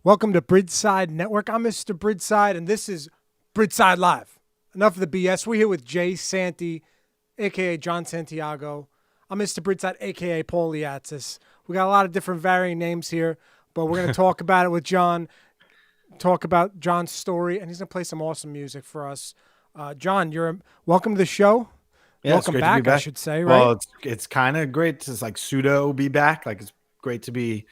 Welcome to Bridgeside Network. I'm Mr. Bridgeside, and this is Bridgeside Live. Enough of the BS. We're here with JSanti, a.k.a. John Santiago. I'm Mr. Bridgeside, a.k.a. Paul Liatzis. We got a lot of different varying names here, but we're going to talk about it with John, talk about John's story, and he's going to play some awesome music for us. John, welcome to the show. Yeah, Welcome it's great to be back, I back. should say, right? Well, it's kind of great to like pseudo be back. Like it's great to be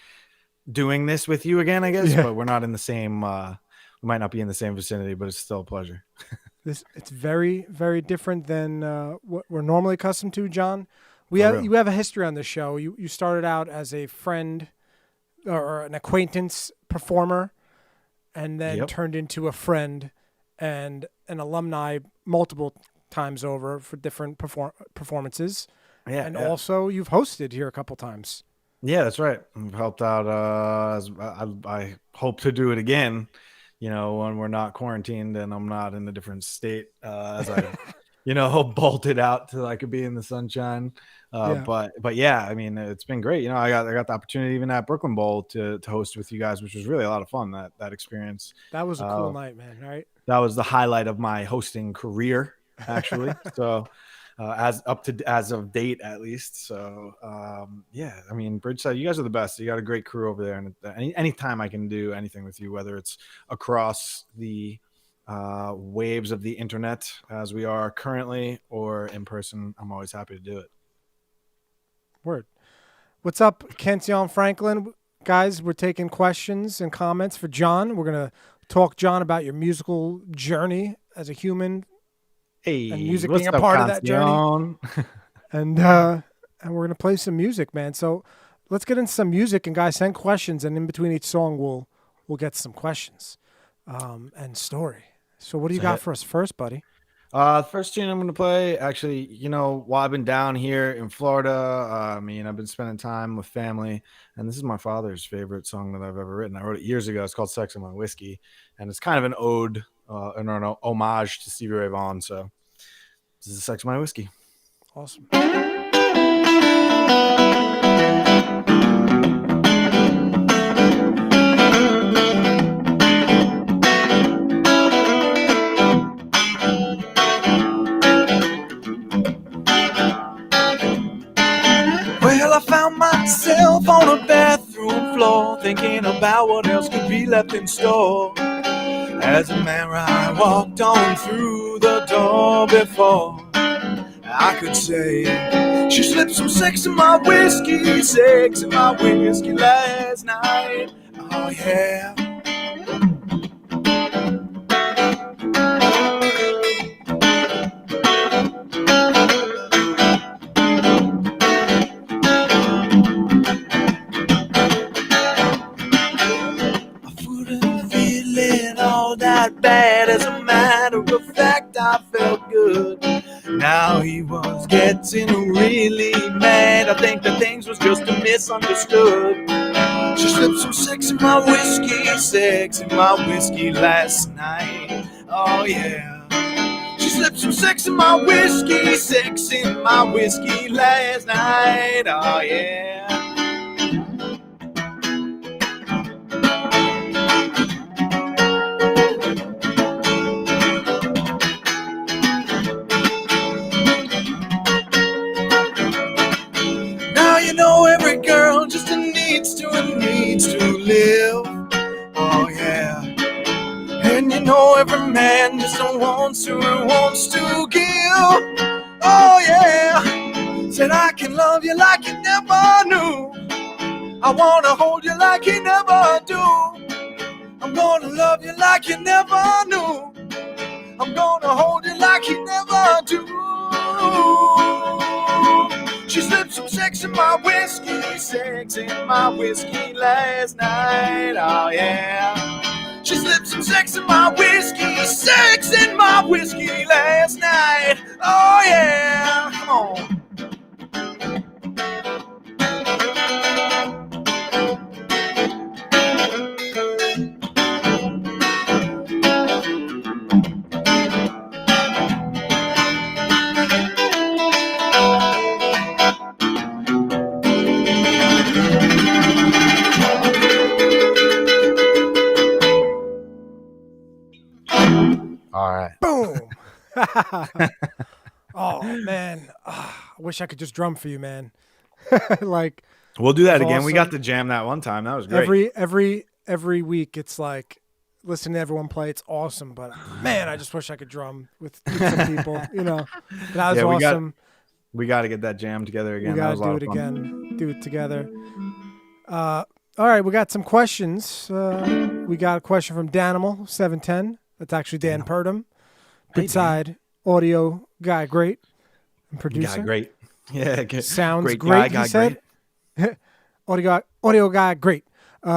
doing this with you again, I guess. Yeah. But we're not in the same. We might not be in the same vicinity, but it's still a pleasure. It's very, very different than what we're normally accustomed to, John. For real. You have a history on the show. You started out as a friend or an acquaintance performer, and then Yep. turned into a friend and an alumni multiple times over for different performances. Yeah, And yeah. also you've hosted here a couple times. Yeah, that's right. I've helped out. I hope to do it again. You know, when we're not quarantined and I'm not in a different state, as I, bolted out till I could be in the sunshine. Yeah. But yeah, I mean, it's been great. You know, I got the opportunity even at Brooklyn Bowl to host with you guys, which was really a lot of fun. That experience. That was a cool Uh, night, man, right? that was the highlight of my hosting career, actually. So as of date at least. So yeah, I mean, Bridgeside, you guys are the best. You got a great crew over there, and anytime I can do anything with you, whether it's across the waves of the internet as we are currently or in person, I'm always happy to do it. Word. What's up, Kention Franklin? Guys, we're taking questions and comments for John. We're going to talk, John, about your musical journey as a human Hey, and music what's being a up, part of that journey. Cancion? And we're going to play some music, man. So let's get into some music, and guys, send questions, and in between each song, we'll get some questions and story. So what do you So got hit- for us first, buddy? The first tune I'm going to play, actually, while I've been down here in Florida, I've been spending time with family, and this is my father's favorite song that I've ever written. I wrote it years ago. It's called Sex and My Whiskey, and it's kind of an ode and an homage to Stevie Ray Vaughan. So this is Sex and My Whiskey. Awesome. Well, I found myself on a bathroom floor, thinking about what else could be left in store. As a man, I walked on through the door before I could say, she slipped some sex in my whiskey last night. Oh yeah. All that bad. As a matter of fact, I felt good. Now he was getting really mad. I think that things was just a misunderstood. She slipped some sex in my whiskey last night. Oh yeah. She slipped some sex in my whiskey last night. Oh yeah. Every girl just needs to live. Oh yeah. And every man just wants to give. Oh yeah. Said I can love you like you never knew. I wanna hold you like you never do. I'm gonna love you like you never knew. I'm gonna hold you like you never do. She slipped some sex in my whiskey last night. Oh yeah. She slipped some sex in my whiskey last night. Oh yeah. Come on. All right. Boom. Oh man, I wish I could just drum for you, man. Like We'll do that it's again. We got awesome. to jam that one time. That was great. Every week, it's like listening to everyone play. It's awesome, but man, I just wish I could drum with some people. You know, but that was Yeah, awesome. We got to get that jam together again. We That gotta was a lot do of it fun. again. Do it together. All right, we got some questions. We got a question from Danimal710. That's actually Dan Purdom. Hey, Bridgeside audio guy, great. And producer. Guy, great. Yeah, Sounds great great. guy, He said. Audio guy, great.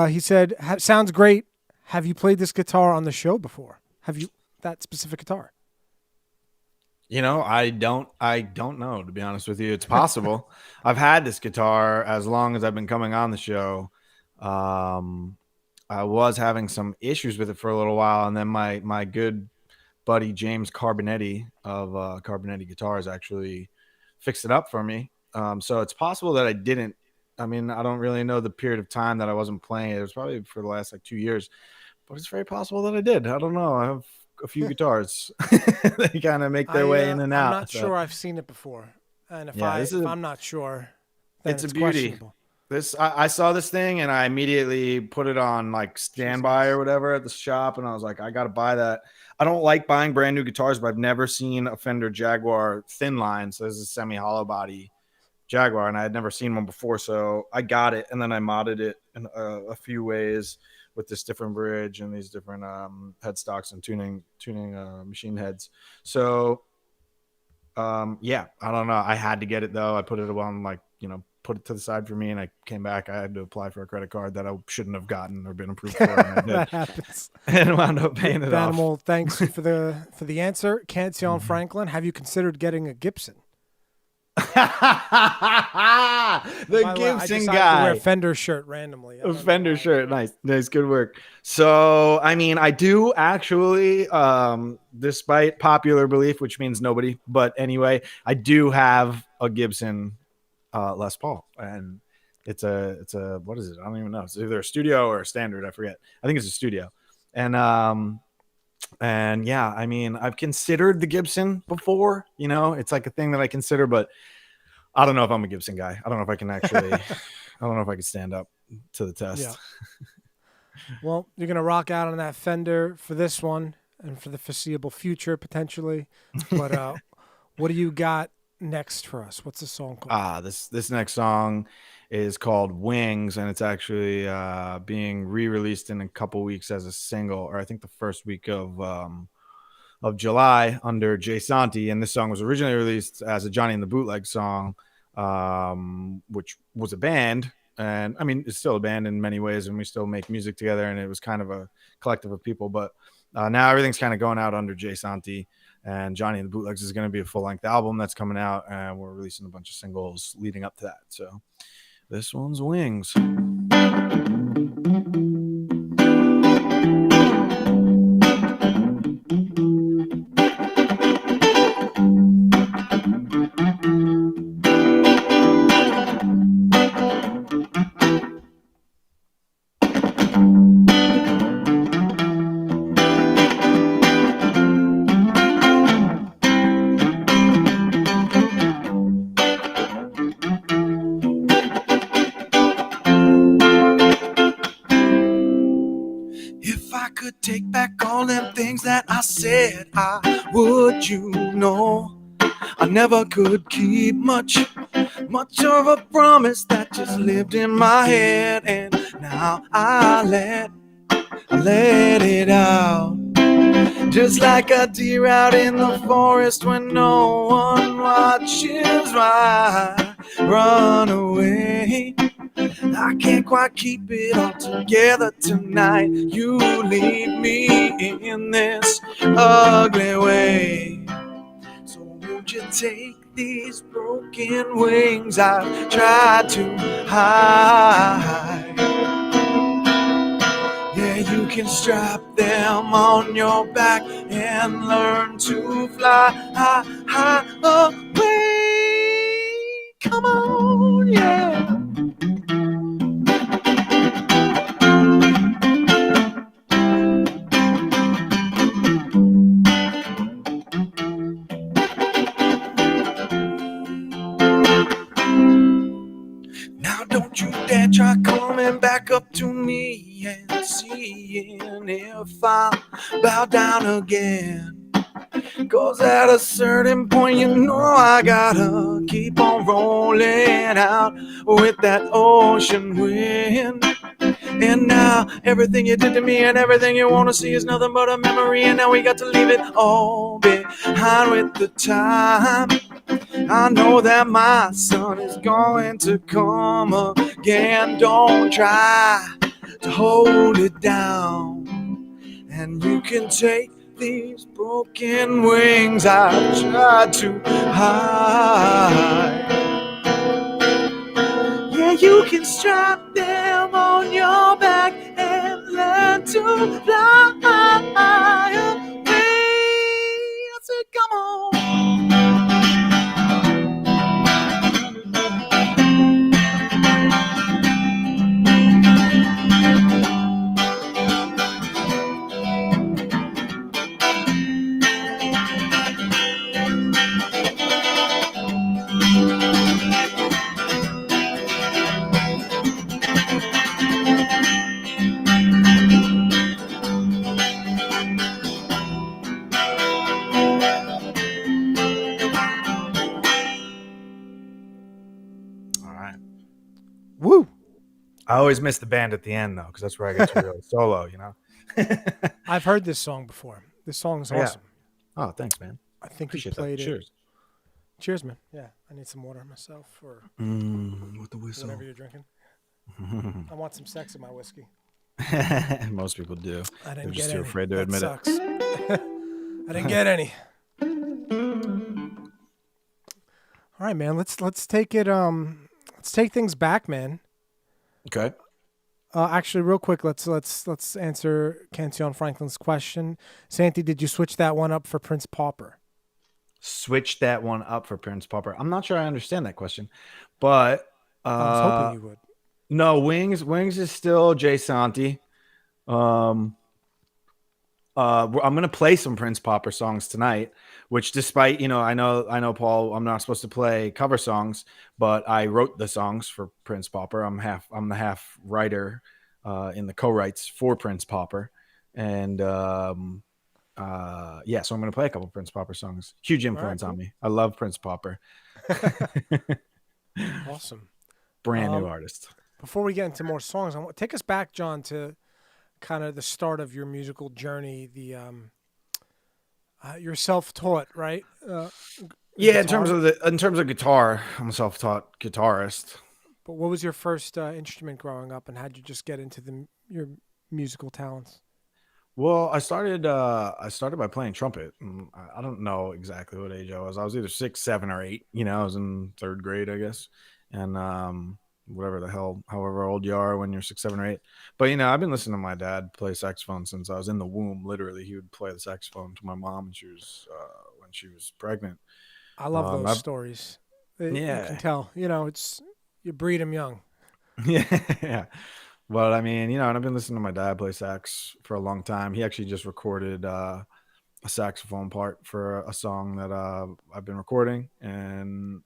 He said, sounds great. Have you played this guitar on the show before? Have you that specific guitar? You know, I don't know, to be honest with you. It's possible. I've had this guitar as long as I've been coming on the show. I was having some issues with it for a little while, and then my good buddy James Carbonetti of Carbonetti Guitars actually fixed it up for me. So it's possible that I didn't. I mean, I don't really know the period of time that I wasn't playing it. It was probably for the last like 2 years, but it's very possible that I did. I don't know. I have a few guitars. They kind of make their way in and out. I'm not sure I've seen it before, and if I'm not sure, then it's a beauty. I saw this thing and I immediately put it on like standby or whatever at the shop, and I was like, I got to buy that. I don't like buying brand new guitars, but I've never seen a Fender Jaguar thin line. So this is a semi hollow body Jaguar, and I had never seen one before. So I got it, and then I modded it in a few ways with this different bridge and these different headstocks and tuning machine heads. So yeah, I don't know. I had to get it though. I put it on put it to the side for me, and I came back. I had to apply for a credit card that I shouldn't have gotten or been approved for. And that happens. And wound up paying it Animal, off. thanks for the answer. Can't see on Franklin. Have you considered getting a Gibson? The Gibson guy. I wear a Fender shirt randomly. A Fender shirt. Nice. Good work. So, I mean, I do actually, despite popular belief, which means nobody, but anyway, I do have a Gibson Les Paul, and it's a what is it? I don't even know. It's either a studio or a standard. I forget. I think it's a studio. And yeah, I mean, I've considered the Gibson before, it's like a thing that I consider, but I don't know if I'm a Gibson guy. I don't know if I can actually, I don't know if I can stand up to the test. Yeah. Well, you're going to rock out on that Fender for this one and for the foreseeable future, potentially. But what do you got next for us? What's the song called? This next song is called Wings, and it's actually being re-released in a couple weeks as a single, or I think the first week of July under JSanti. And this song was originally released as a Johnny and the Bootleg song, which was a band. And I mean, it's still a band in many ways, and we still make music together, and it was kind of a collective of people. But now everything's kind of going out under JSanti, and Johnny and the Bootlegs is going to be a full-length album that's coming out, and we're releasing a bunch of singles leading up to that. So this one's Wings. Take back all them things that I said I would, I never could keep much of a promise that just lived in my head, and now I let it out, just like a deer out in the forest when no one watches. Right, run away. I can't quite keep it all together tonight. You leave me in this ugly way. So won't you take these broken wings I've tried to hide? Yeah, you can strap them on your back and learn to fly high away. Come on, yeah. and seeing if I bow down again. 'Cause at a certain point, you know I gotta keep on rolling out with that ocean wind. And now everything you did to me and everything you want to see is nothing but a memory. And now we got to leave it all behind with the time. I know that my sun is going to come again. Don't try to hold it down. And you can take these broken wings I've tried to hide. Yeah, you can strap them on your back and learn to fly away. I said, come on. All right. Woo! I always miss the band at the end though, because that's where I get to really solo, you know. I've heard this song before. This song is Yeah. awesome. Oh, thanks, man. I think you Appreciate played that. it. Cheers. Cheers, man. Yeah, I need some water myself or With the whistle. whatever you're drinking. I want some sex in my whiskey. Most people do. I They're didn't just get too any. afraid to That admit sucks. I didn't get any. All right, man. Let's take it. Let's take things back, man. it. Okay. Actually, real quick, let's answer Canción Franklin's question. Santi, did you switch that one up for Prince Pauper? Switch that one up for Prince Pauper. I'm not sure I understand that question, but I was hoping you would. no, Wings is still JSanti. I'm gonna play some Prince Pauper songs tonight, which despite, I know Paul, I'm not supposed to play cover songs, but I wrote the songs for Prince Pauper. I'm the half writer in the co-writes for Prince Pauper. And yeah, so I'm gonna play a couple Prince Pauper songs. Huge influence on me. I love Prince Pauper. Awesome. Brand new artist. Before we get into more songs, take us back, John, to kind of the start of your musical journey. The you're self-taught, right? Yeah, guitar? in terms of guitar, I'm a self-taught guitarist. But what was your first instrument growing up, and how'd you just get into your musical talents? Well, I started by playing trumpet. I don't know exactly what age I was. I was either 6, 7, or 8. I was in 3rd grade, I guess. And whatever the hell, however old you are when you're 6, 7, or 8. But I've been listening to my dad play saxophone since I was in the womb. Literally, he would play the saxophone to my mom when she was pregnant. I love those stories. You can tell. It's you breed them young. Yeah. But I mean, and I've been listening to my dad play sax for a long time. He actually just recorded a saxophone part for a song that I've been recording, and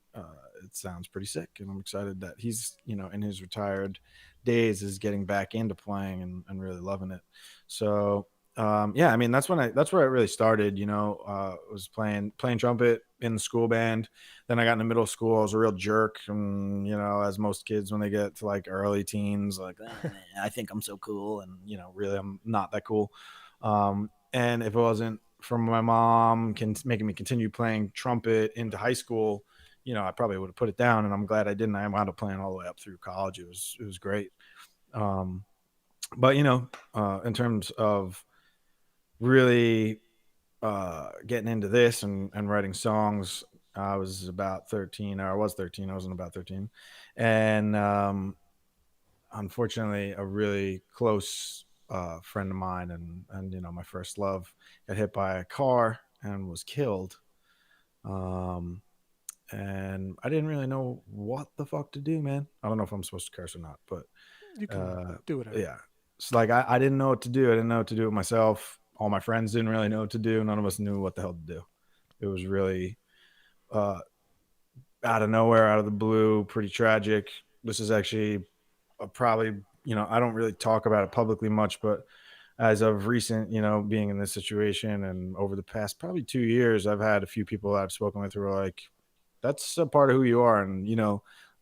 it sounds pretty sick. And I'm excited that he's, in his retired days is getting back into playing and really loving it. So yeah, I mean, that's where it really started. I was playing trumpet in the school band. Then I got into middle school. I was a real jerk. And, as most kids, when they get to like early teens, like, I think I'm so cool. And, really, I'm not that cool. And if it wasn't for my mom making me continue playing trumpet into high school, I probably would have put it down. And I'm glad I didn't. I wound up playing all the way up through college. It was great. But, in terms of really getting into this and writing songs, I was about 13, or I was 13. I wasn't about 13. And unfortunately, a really close friend of mine and my first love got hit by a car and was killed. And I didn't really know what the fuck to do, man. I don't know if I'm supposed to curse or not, but You can do it. yeah. It's like I didn't know what to do. I didn't know what to do with myself. All my friends didn't really know what to do. None of us knew what the hell to do. It was really out of nowhere, out of the blue, pretty tragic. This is actually probably I don't really talk about it publicly much, but as of recent, being in this situation and over the past probably 2 years, I've had a few people that I've spoken with who are like, that's a part of who you are. And,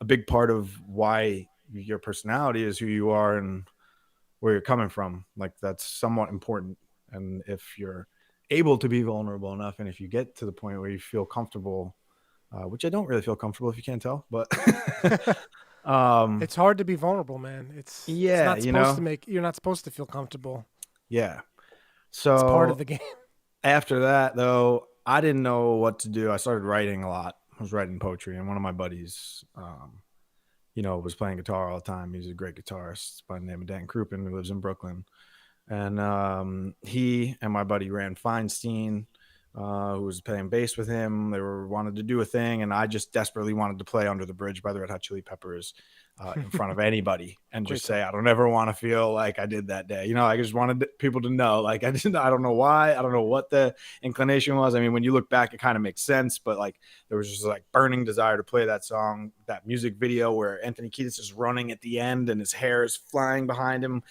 a big part of why your personality is who you are and where you're coming from. Like, that's somewhat important. And if you're able to be vulnerable enough, and if you get to the point where you feel comfortable, which I don't really feel comfortable, if you can't tell, but It's hard to be vulnerable, man. It's yeah, not supposed to make, you're not supposed to feel comfortable. yeah. It's part of So the game. after that, though, I didn't know what to do. I started writing a lot. I was writing poetry, and one of my buddies, was playing guitar all the time. He's a great guitarist by the name of Dan Crouppen, who lives in Brooklyn. And he and my buddy Rand Feinstein, who was playing bass with him, wanted to do a thing, and I just desperately wanted to play Under the Bridge by the Red Hot Chili Peppers in front of anybody and just say, I don't ever want to feel like I did that day. I just wanted people to know, like, I don't know why. I don't know what the inclination was. I mean, when you look back, it kind of makes sense, but like, there was just like burning desire to play that song, that music video where Anthony Kiedis is running at the end and his hair is flying behind him.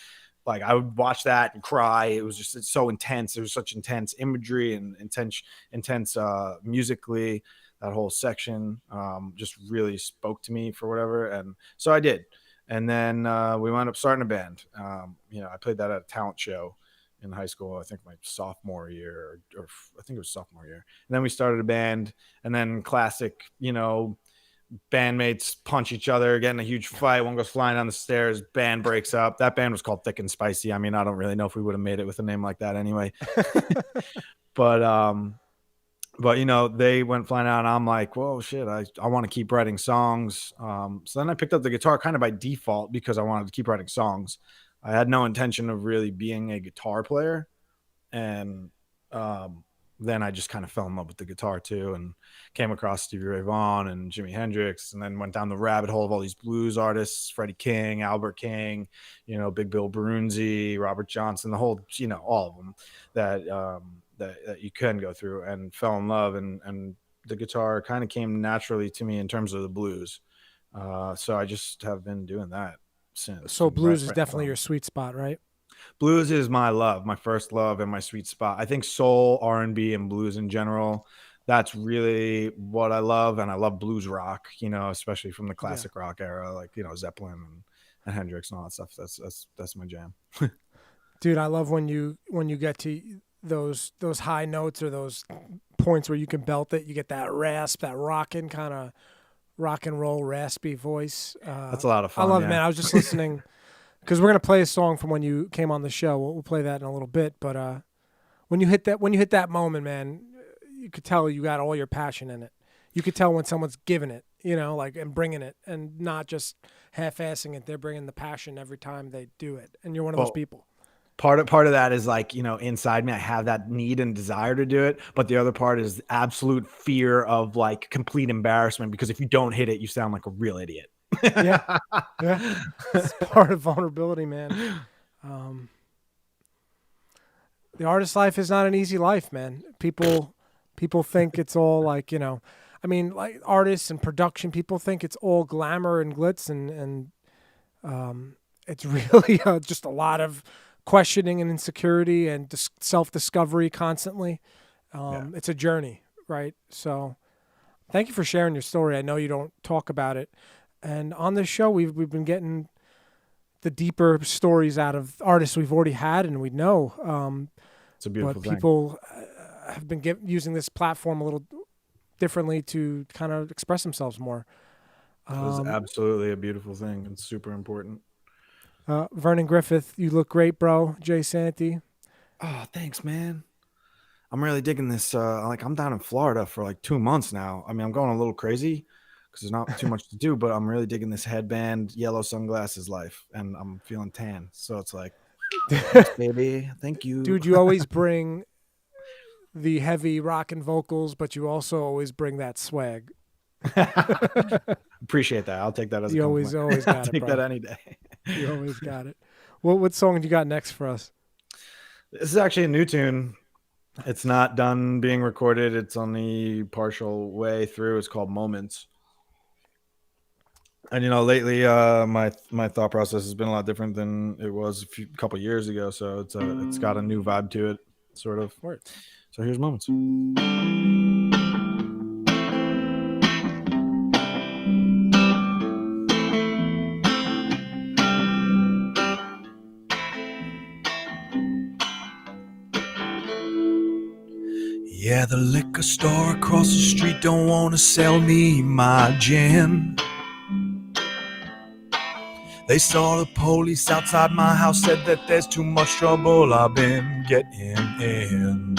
Like, I would watch that and cry. It's so intense. There was such intense imagery and intense musically. That whole section just really spoke to me for whatever. And so I did. And then we wound up starting a band. I played that at a talent show in high school, I think my sophomore year, or I think it was sophomore year. And then we started a band, and then classic, bandmates punch each other, get in a huge fight. One goes flying down the stairs, band breaks up. That band was called Thick and Spicy. I mean, I don't really know if we would have made it with a name like that anyway. But they went flying out, and I'm like, whoa, shit, I want to keep writing songs. So then I picked up the guitar kind of by default because I wanted to keep writing songs. I had no intention of really being a guitar player. And then I just kind of fell in love with the guitar too, and came across Stevie Ray Vaughan and Jimi Hendrix, and then went down the rabbit hole of all these blues artists, Freddie King, Albert King, Big Bill Brunzi, Robert Johnson, the whole, all of them that you can go through, and fell in love. And the guitar kind of came naturally to me in terms of the blues. So I just have been doing that since. So blues is definitely your sweet spot, right? Blues is my love, my first love, and my sweet spot. I think soul, R&B, and blues in general, that's really what I love. And I love blues rock, especially from the classic rock era, like, Zeppelin and Hendrix and all that stuff. That's my jam. Dude, I love when you get to those high notes, or those points where you can belt it. You get that rasp, that rocking kind of rock and roll raspy voice. That's a lot of fun. I love it, man. I was just listening because we're gonna play a song from when you came on the show. We'll play that in a little bit. But when you hit that moment, man, you could tell you got all your passion in it. You could tell when someone's giving it, and bringing it, and not just half-assing it. They're bringing the passion every time they do it, and you're one of those people. Part of that is like, inside me, I have that need and desire to do it. But the other part is absolute fear of like complete embarrassment, because if you don't hit it, you sound like a real idiot. Yeah. It's part of vulnerability, man. The artist life is not an easy life, man. People think it's all like, like artists and production, people think it's all glamour and glitz, and it's really just a lot of questioning and insecurity and self-discovery constantly. It's a journey, right? So thank you for sharing your story. I know you don't talk about it. And on this show, we've been getting the deeper stories out of artists we've already had and we know. It's a beautiful thing. But people have been using this platform a little differently to kind of express themselves more. It was absolutely a beautiful thing. It's super important. Vernon Griffith, you look great, bro. JSanti. Oh, thanks, man. I'm really digging this. I'm down in Florida for like 2 months now. I mean, I'm going a little crazy because there's not too much to do, but I'm really digging this headband, yellow sunglasses life, and I'm feeling tan. So it's like, thanks, baby. Thank you. Dude, you always bring the heavy rockin' vocals, but you also always bring that swag. Appreciate that. I'll take that as a compliment. Always got I'll it, take bro. that any day. You always got it. What song do you got next for us? This is actually a new tune. It's not done being recorded. It's only partial way through. It's called Moments. And lately, my thought process has been a lot different than it was a couple years ago. So it's got a new vibe to it, sort of. Word. So here's Moments. Yeah, the liquor store across the street don't want to sell me my gin. They saw the police outside my house, said that there's too much trouble I've been getting in.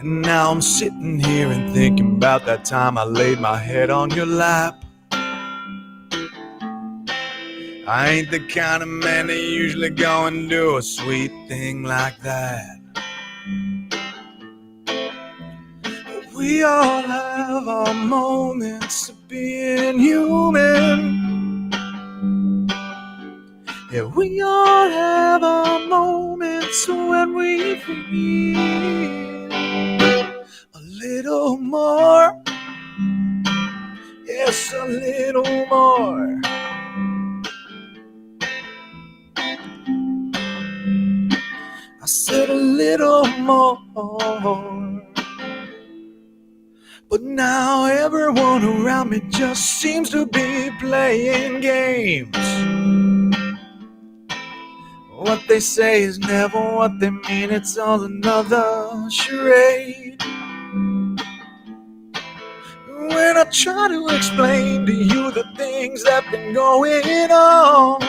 And now I'm sitting here and thinking about that time I laid my head on your lap. I ain't the kind of man that usually go and do a sweet thing like that. But we all have our moments of being human. Yeah, we all have our moments when we feel a little more. Yes, a little more. I said a little more. But now everyone around me just seems to be playing games. What they say is never what they mean, it's all another charade. When I try to explain to you the things that've been going on,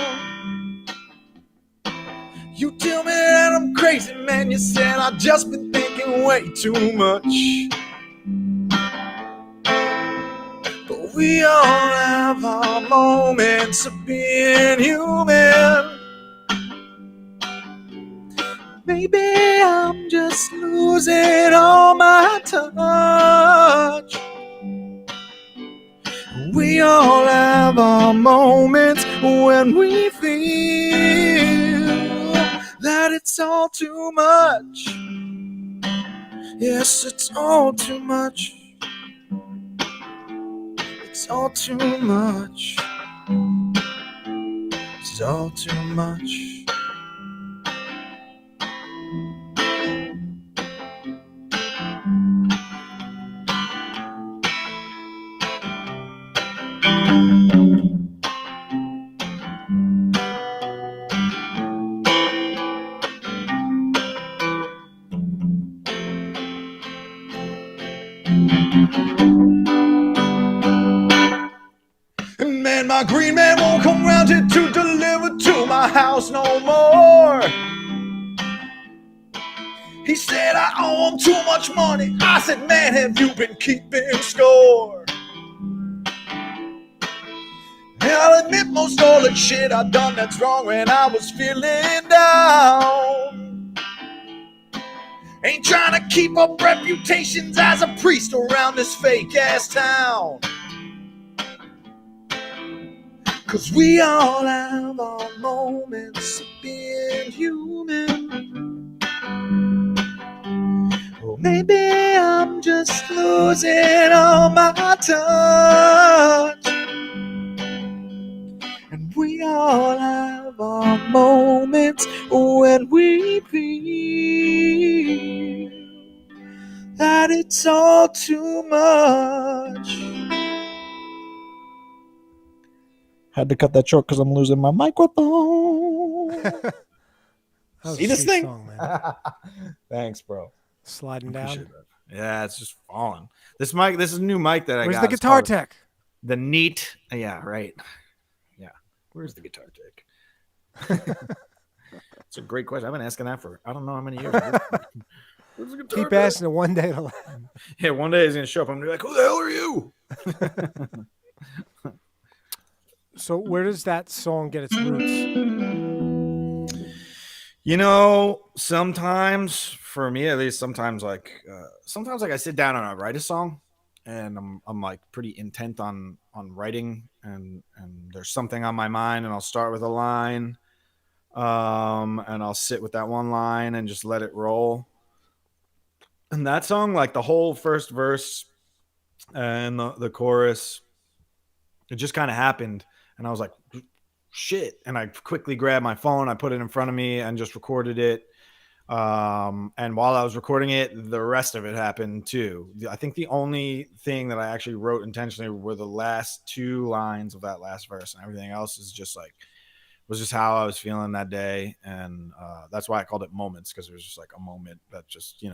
you tell me that I'm crazy, man. You said I've just been thinking way too much. But we all have our moments of being human. Maybe I'm just losing all my touch. We all have our moments when we feel that it's all too much. Yes, it's all too much. It's all too much. It's all too much. And man, my green man won't come round here to deliver to my house no more. He said I owe him too much money. I said, man, have you been keeping score? And I'll admit most all the shit I done that's wrong when I was feeling down. Ain't trying to keep up reputations as a priest around this fake ass town. Cause we all have our moments of being human. Or maybe I'm just losing all my touch. And we all have our moments when we feel that it's all too much. Had to cut that short because I'm losing my microphone. See this thing? Song, man. Thanks, bro. Sliding down. Yeah, it's just falling. This is a new mic that I got. Where's the guitar tech? The neat. Yeah, right. Yeah. Where's the guitar tech? It's a great question. I've been asking that for I don't know how many years. Where's the guitar Keep tech? asking it one day. Yeah, one day he's gonna show up. I'm gonna be like, who the hell are you? So where does that song get its roots? Sometimes for me at least, sometimes I sit down and I write a song, and I'm like pretty intent on writing, and there's something on my mind, and I'll start with a line, and I'll sit with that one line and just let it roll. And that song, like the whole first verse and the chorus, it just kind of happened. And I was like, shit. And I quickly grabbed my phone, I put it in front of me and just recorded it. And while I was recording it, the rest of it happened too. I think the only thing that I actually wrote intentionally were the last 2 lines of that last verse, and everything else is just like, was just how I was feeling that day. And that's why I called it Moments, because it was just like a moment that just,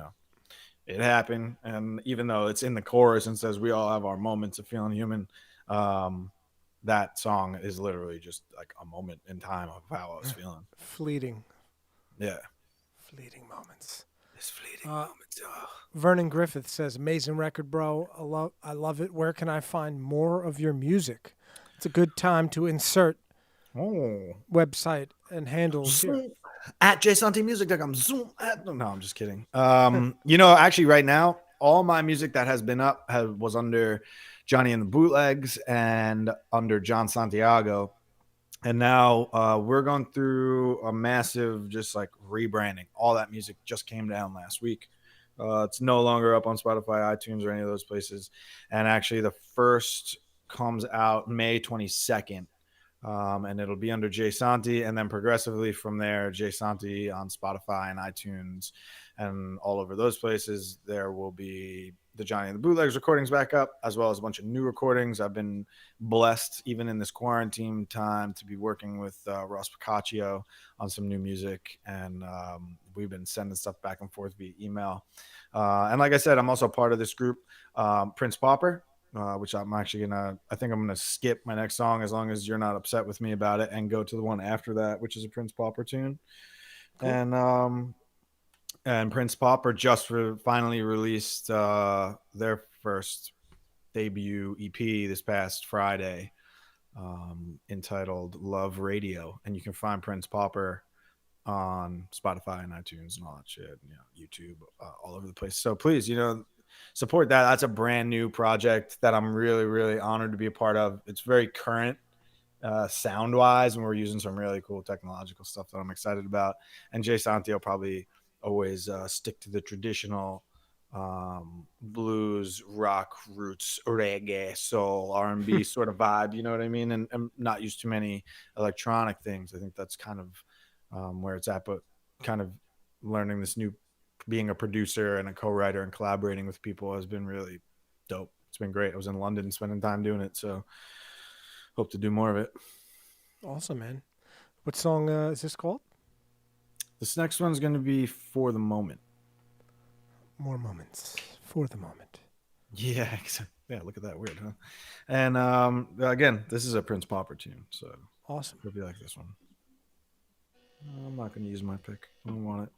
it happened. And even though it's in the chorus and says we all have our moments of feeling human, that song is literally just like a moment in time of how I was feeling. Fleeting. Yeah. Fleeting moments. It's fleeting moments. Oh. Vernon Griffith says, amazing record, bro. I love it. Where can I find more of your music? It's a good time to insert website and handles here. At JSantimusic.com. Zoom. No, I'm just kidding. Actually right now, all my music that has been up was under Johnny and the Bootlegs and under John Santiago. And now we're going through a massive just like rebranding. All that music just came down last week. It's no longer up on Spotify, iTunes, or any of those places. And actually the first comes out May 22nd. And it'll be under JSanti, and then progressively from there, JSanti on Spotify and iTunes and all over those places. There will be the Johnny and the Bootlegs recordings back up, as well as a bunch of new recordings. I've been blessed, even in this quarantine time, to be working with Ross Piccaccio on some new music, and we've been sending stuff back and forth via email. And like I said, I'm also part of this group, Prince Pauper, which I'm actually I think I'm gonna skip my next song, as long as you're not upset with me about it, and go to the one after that, which is a Prince Pauper tune. Cool. And Prince Pauper just finally released their first debut EP this past Friday, entitled Love Radio. And you can find Prince Pauper on Spotify and iTunes and all that shit, YouTube, all over the place. So please, support that. That's a brand new project that I'm really, really honored to be a part of. It's very current sound wise, and we're using some really cool technological stuff that I'm excited about. And JSanti will probably always stick to the traditional blues, rock, roots, reggae, soul, R&B sort of vibe, you know what I mean? And not use too many electronic things. I think that's kind of where it's at, but kind of learning this new, being a producer and a co-writer and collaborating with people has been really dope. It's been great. I was in London spending time doing it, so hope to do more of it. Awesome, man. What song is this called? This next one's going to be For the Moment. More moments. For the moment. Yeah, yeah. Look at that, weird, huh? And again, this is a Prince Pauper tune, so awesome. Hope you like this one. I'm not going to use my pick. I don't want it.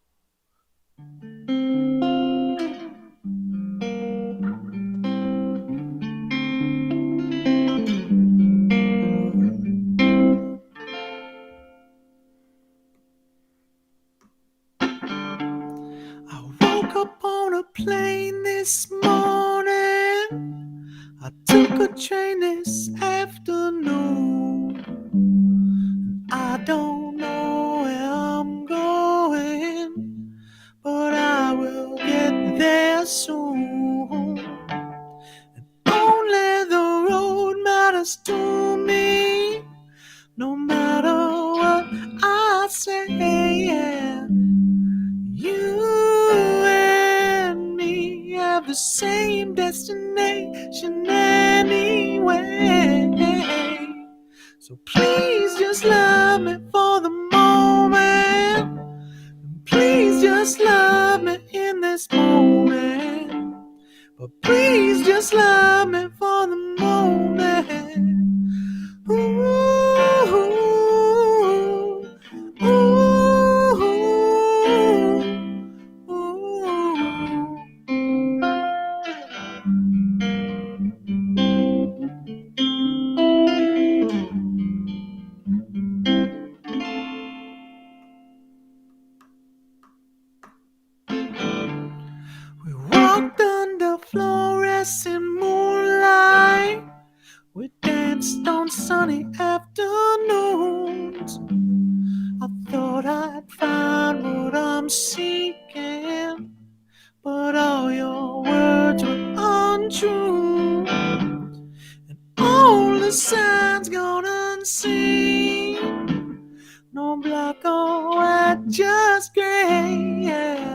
I woke up on a plane this morning. I took a train this afternoon. I don't know where I'm going, but I will get there soon. And only the road matters to me, no matter what I say. You and me have the same destination anyway. So please just love me for the moment. Please just love me in this moment. But please just love me for the moment. Ooh, ooh, ooh, ooh. We walked under fluorescent moonlight. We danced on sunny afternoons. I thought I'd find what I'm seeking, but all your words were untrue. And all the sun's gone unseen. No black or white, just gray. Yeah.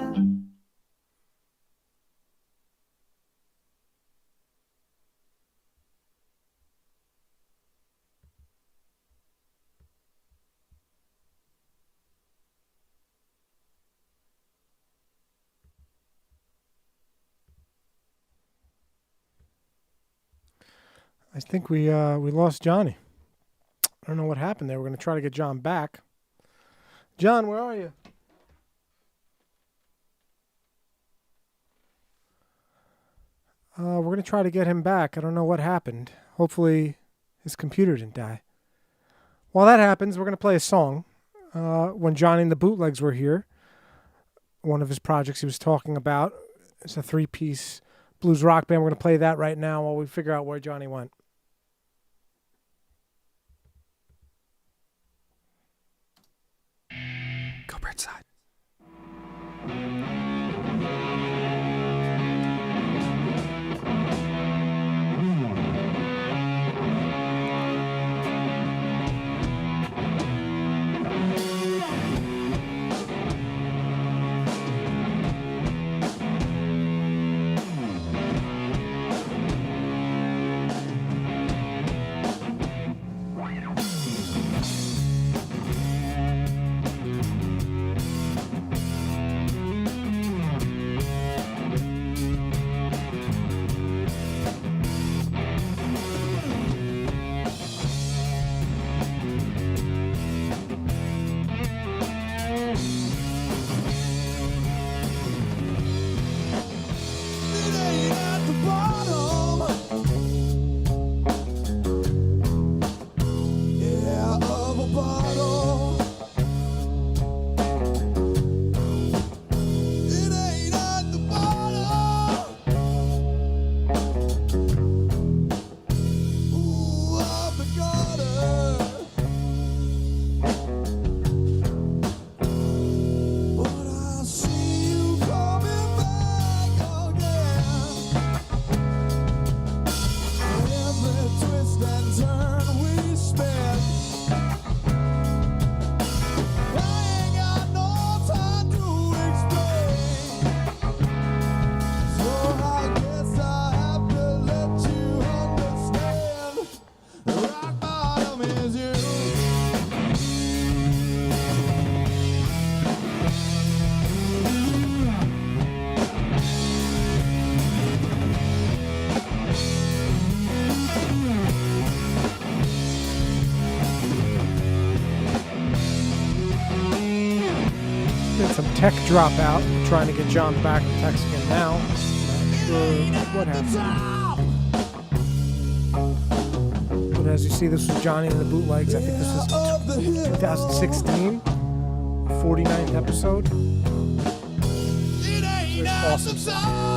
I think we lost Johnny. I don't know what happened there. We're going to try to get John back. John, where are you? We're going to try to get him back. I don't know what happened. Hopefully his computer didn't die. While that happens, we're going to play a song. When Johnny and the Bootlegs were here, one of his projects he was talking about, it's a 3-piece blues rock band. We're going to play that right now while we figure out where Johnny went. Go Bridgeside. Tech dropout. We're trying to get John back. We're texting him now. Not sure what happened. But as you see, this was Johnny and the Bootlegs. I think this was 2016, 49th episode. It's awesome stuff.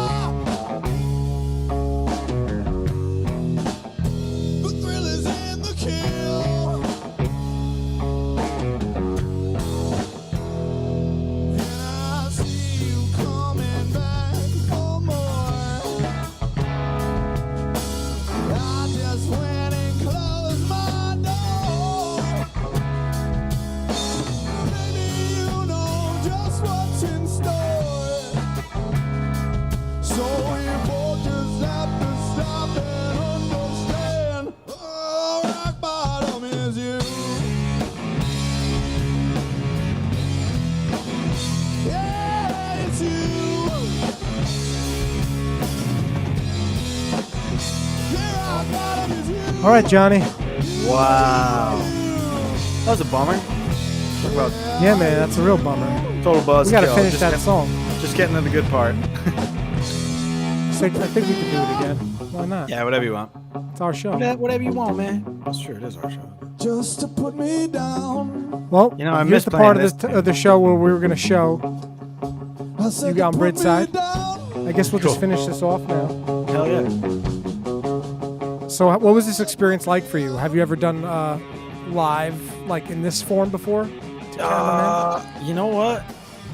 All right, Johnny. Wow. That was a bummer. Talk about Yeah, man, that's a real bummer. total buzzkill. We got to finish that song. Just getting to the good part. I think we can do it again. Why not? Yeah, whatever you want. It's our show. Whatever you want, man. That's true. It is our show. Just to put me down. Well, You know, I here's miss the part playing of the show where we were going to show I said you got on to put me Bridgeside. down. I guess we'll just Cool. finish this off now. Hell yeah. So what was this experience like for you? Have you ever done live, like in this form before? You know what?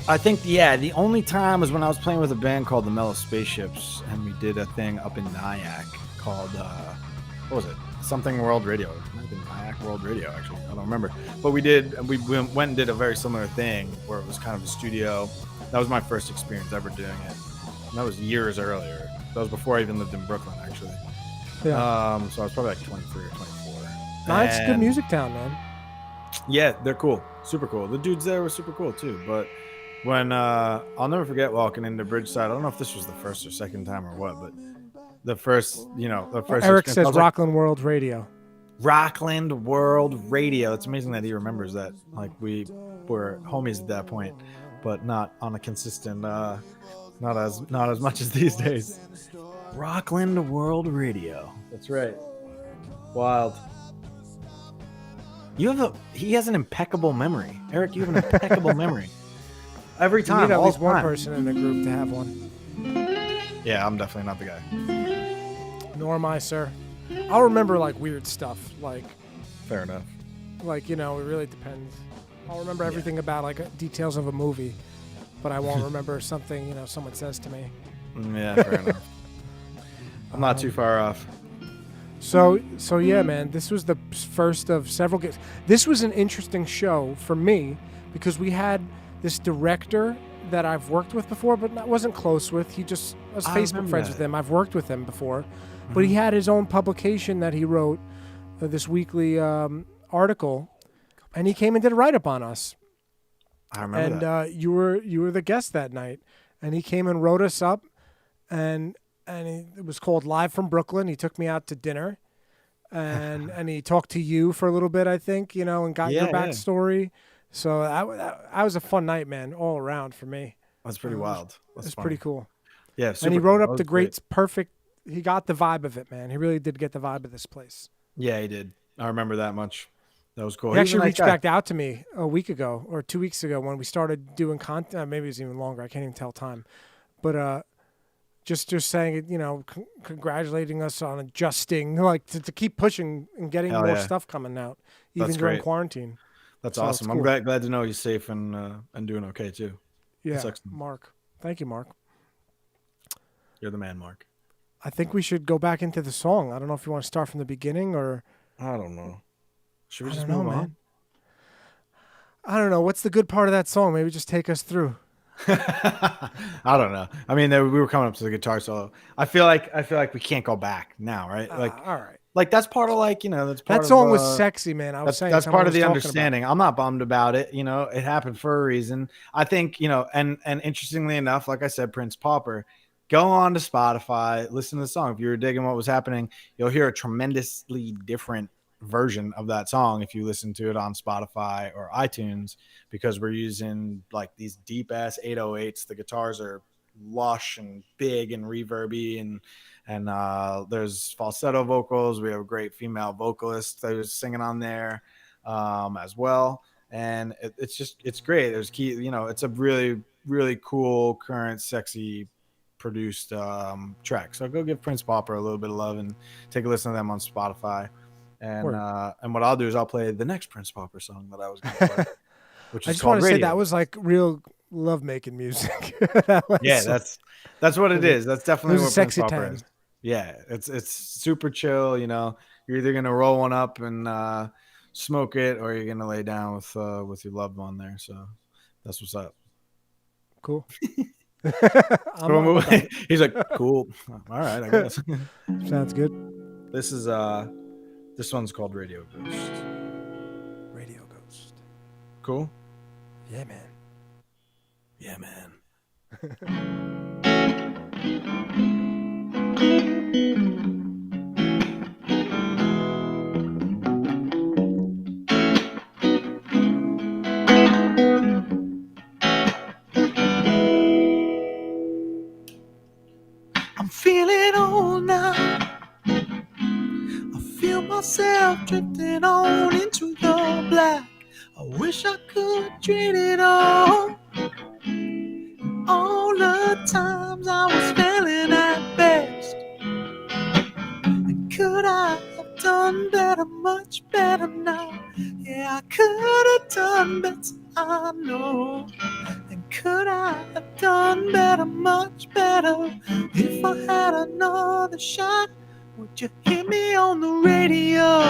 I think, the only time was when I was playing with a band called the Mellow Spaceships, and we did a thing up in Nyack called, what was it? something World Radio. It might have been Kayak World Radio, actually. I don't remember. But we went and did a very similar thing where it was kind of a studio. That was my first experience ever doing it. And that was years earlier. That was before I even lived in Brooklyn, actually. Yeah. So I was probably like 23 or 24. It's a good music town, man. Yeah, they're cool. Super cool. The dudes there were super cool too. But when I'll never forget walking into Bridgeside. I don't know if this was the first or second time or what, but the first. Eric says Rockland World Radio. Rockland World Radio. It's amazing that he remembers that. Like, we were homies at that point, but not on a consistent, not as much as these days. Rockland World Radio. That's right. Wild. He has an impeccable memory. Eric, you have an impeccable memory. Every time. You need at least one person in the group to have one. Yeah, I'm definitely not the guy. Nor am I, sir. I'll remember like weird stuff. Like, fair enough. Like, it really depends. I'll remember everything about like details of a movie, but I won't remember something, someone says to me. Yeah, fair enough. I'm not too far off. So yeah, man, this was the first of several gigs. This was an interesting show for me because we had this director that I've worked with before, but wasn't close with. I was Facebook friends with him. I've worked with him before, but he had his own publication that he wrote, this weekly article, and he came and did a write-up on us. I remember that. And you were the guest that night, and he came and wrote us up, and it was called Live from Brooklyn. He took me out to dinner, and he talked to you for a little bit, I think, and got your backstory. Yeah. So that was a fun night, man, all around for me. That's pretty wild. It's pretty cool. Yeah, and he wrote up the great, perfect. He got the vibe of it, man. He really did get the vibe of this place. Yeah, he did. I remember that much. That was cool. He actually reached back out to me a week ago or 2 weeks ago when we started doing content. Maybe it was even longer. I can't even tell time. But just saying, congratulating us on adjusting, like to keep pushing and getting more stuff coming out, even during quarantine. That's awesome. Cool. I'm glad to know he's safe and doing okay too. Yeah, Mark. Thank you, Mark. You're the man, Mark. I think we should go back into the song. I don't know if you want to start from the beginning or. I don't know. Should we just move on? Man. I don't know. What's the good part of that song? Maybe just take us through. I don't know. I mean, we were coming up to the guitar solo. I feel like we can't go back now, right? Like, all right. Like that's part of that's part that song was sexy, man. That's part of the understanding. I'm not bummed about it. It happened for a reason. I think and interestingly enough, like I said, Prince Pauper. Go on to Spotify, listen to the song. If you were digging what was happening, you'll hear a tremendously different version of that song if you listen to it on Spotify or iTunes, because we're using like these deep ass 808s. The guitars are lush and big and reverby, and there's falsetto vocals. We have a great female vocalist that was singing on there as well, and it's great. There's it's a really, really cool, current, sexy produced track. So go give Prince Pauper a little bit of love and take a listen to them on Spotify. And what I'll do is I'll play the next Prince Pauper song that I was going to play, which is I just want to say that was like real love-making music. That's what it is. That's definitely what Prince Pauper time. Is. Yeah, it's super chill. You're either gonna roll one up and smoke it, or you're gonna lay down with your loved one there. So that's what's up. Cool. He's like, cool. All right, I guess. Sounds good. This one's called Radio Ghost. Radio Ghost. Cool. Yeah, man. Yeah, man. I'm feeling old now. I feel myself drifting on into the black. I wish I could trade it all. All the times I was failing at best. And could I have done better, much better now? Yeah, I could have done better, I know. And could I have done better, much better, if I had another shot Would you hear me on the radio?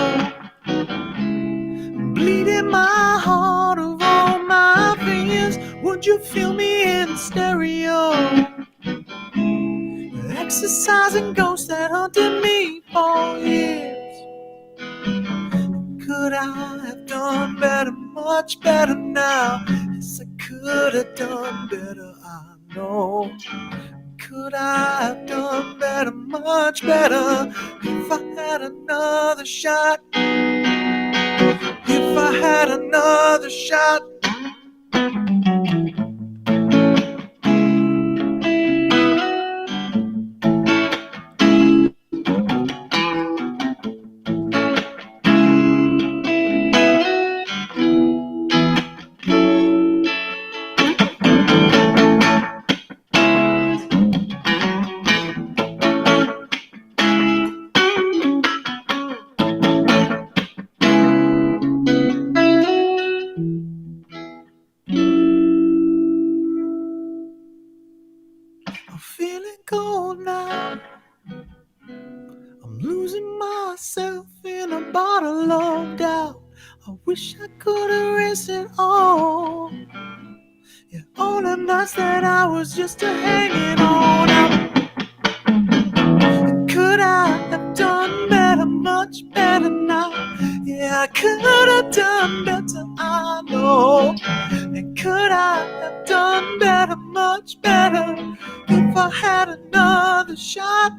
Bleeding my heart of all my fears. Would you feel me in stereo? Exercising ghosts that haunted me for years. Could I have done better, much better now? Yes, I could have done better, I know. Could I have done better, much better, if I had another shot? If I had another shot. I'm feeling cold now. I'm losing myself in a bottle of doubt. I wish I could erase it all. Yeah, all the nights that I was just hanging on out. Could I have done better, much better now? Yeah, I could have done better, I know. And could I have done better, much better, if I had another shot?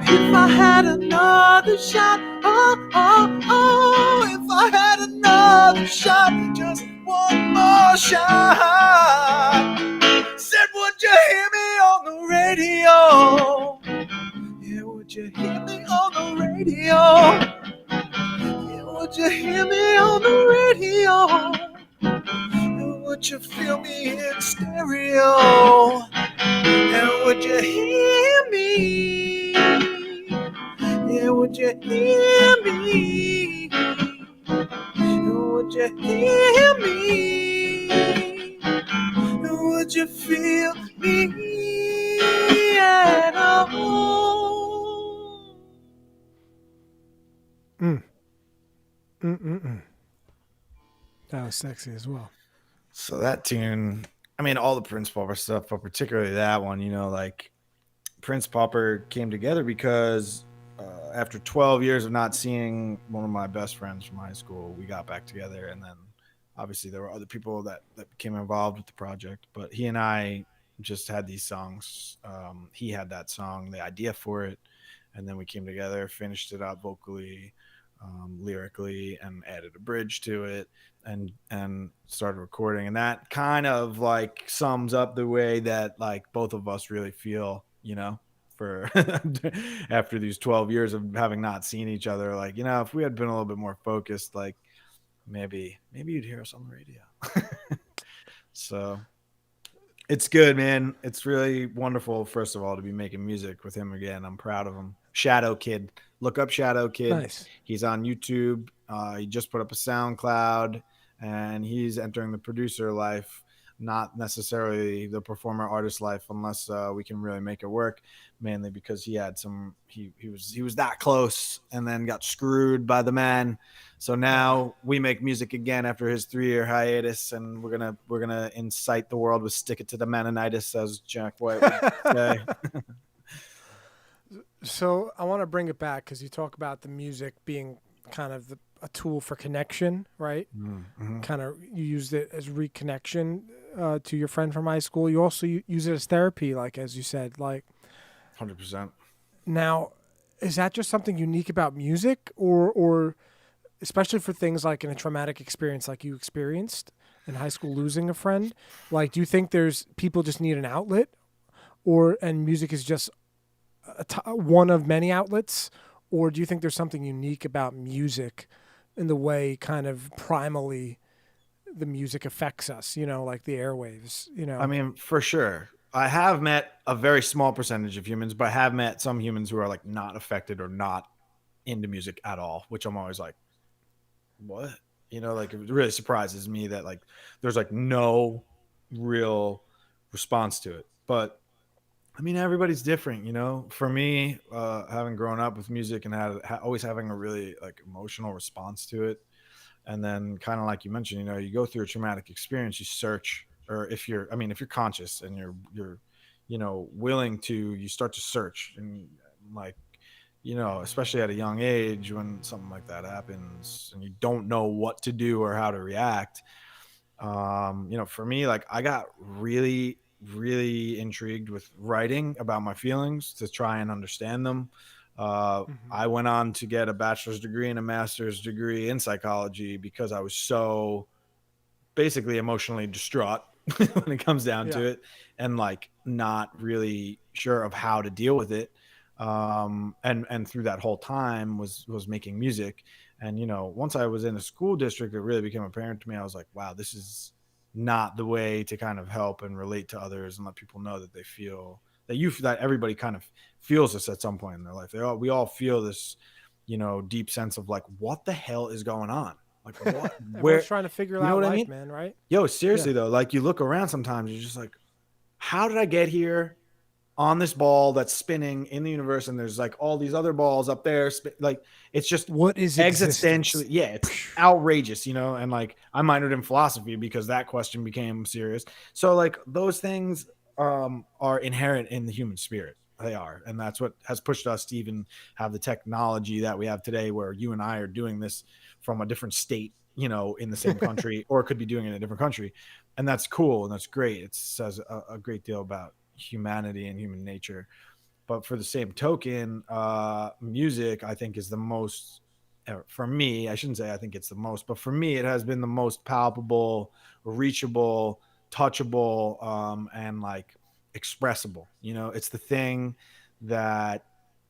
If I had another shot, oh, oh, oh, if I had another shot, just one more shot. Said, would you hear me on the radio? Yeah, would you hear me on the radio? Yeah, would you hear me on the radio? And would you feel me in stereo? And would you hear me? Yeah, would you hear me? Would you hear me? Would you feel me at all? That was sexy as well. So that tune, I mean, all the Prince Pauper stuff, but particularly that one, you know, like Prince Pauper came together because after 12 years of not seeing one of my best friends from high school, we got back together. And then obviously there were other people that became involved with the project, but he and I just had these songs. He had that song, the idea for it. And then we came together, finished it up vocally, lyrically, and added a bridge to it, and started recording. And that kind of like sums up the way that like both of us really feel, you know, for after these 12 years of having not seen each other. Like, you know, if we had been a little bit more focused, like maybe you'd hear us on the radio. So it's good, man. It's really wonderful, first of all, to be making music with him again. I'm proud of him. Shadow Kid. Look up Shadow Kid. Nice. He's on YouTube. He just put up a SoundCloud, and he's entering the producer life, not necessarily the performer artist life, unless we can really make it work, mainly because he had some he was that close and then got screwed by the man. So now we make music again after his 3-year hiatus, and we're gonna incite the world with "Stick It to the Mennonitis," as Jack White would say. So I want to bring it back because you talk about the music being kind of a tool for connection, right? Mm-hmm. Kind of you used it as reconnection to your friend from high school. You also use it as therapy, like as you said, like 100%. Now, is that just something unique about music, or especially for things like in a traumatic experience like you experienced in high school, losing a friend? Like, do you think there's people just need an outlet, and music is just one of many outlets, or do you think there's something unique about music in the way kind of primally the music affects us, you know, like the airwaves, you know? I mean, for sure. I have met a very small percentage of humans, but I have met some humans who are like not affected or not into music at all, which I'm always like, what? You know, like it really surprises me that like there's like no real response to it. But I mean, everybody's different, you know. For me, having grown up with music and always having a really like emotional response to it, and then kind of like you mentioned, you know, you go through a traumatic experience, you search, or if you're conscious and you're, you know, willing to, you start to search and like, you know, especially at a young age when something like that happens and you don't know what to do or how to react. You know, for me, like I got really, really intrigued with writing about my feelings to try and understand them. Hmm. I went on to get a bachelor's degree and a master's degree in psychology because I was so basically emotionally distraught when it comes down Yeah. to it, and like not really sure of how to deal with it. And through that whole time was making music. And you know, once I was in a school district, it really became apparent to me. I was like, wow, this is not the way to kind of help and relate to others and let people know that they feel that everybody kind of feels this at some point in their life. We all feel this, you know, deep sense of like, what the hell is going on? Like what, Everyone's where, trying to figure you know out what I life, mean? man, right? Yo, Yeah. seriously though, like you look around sometimes, you're just like, how did I get here on this ball that's spinning in the universe? And there's like all these other balls up there. Like it's just What is existence? existentially, yeah, it's outrageous, you know? And like I minored in philosophy because that question became serious. So like those things are inherent in the human spirit. They are. And that's what has pushed us to even have the technology that we have today, where you and I are doing this from a different state, you know, in the same country, or could be doing it in a different country. And that's cool. And that's great. It says a great deal about humanity and human nature. But for the same token, music, I think, is the most, for me, I shouldn't say I think it's the most, but for me, it has been the most palpable, reachable, touchable, and like expressible. You know, it's the thing that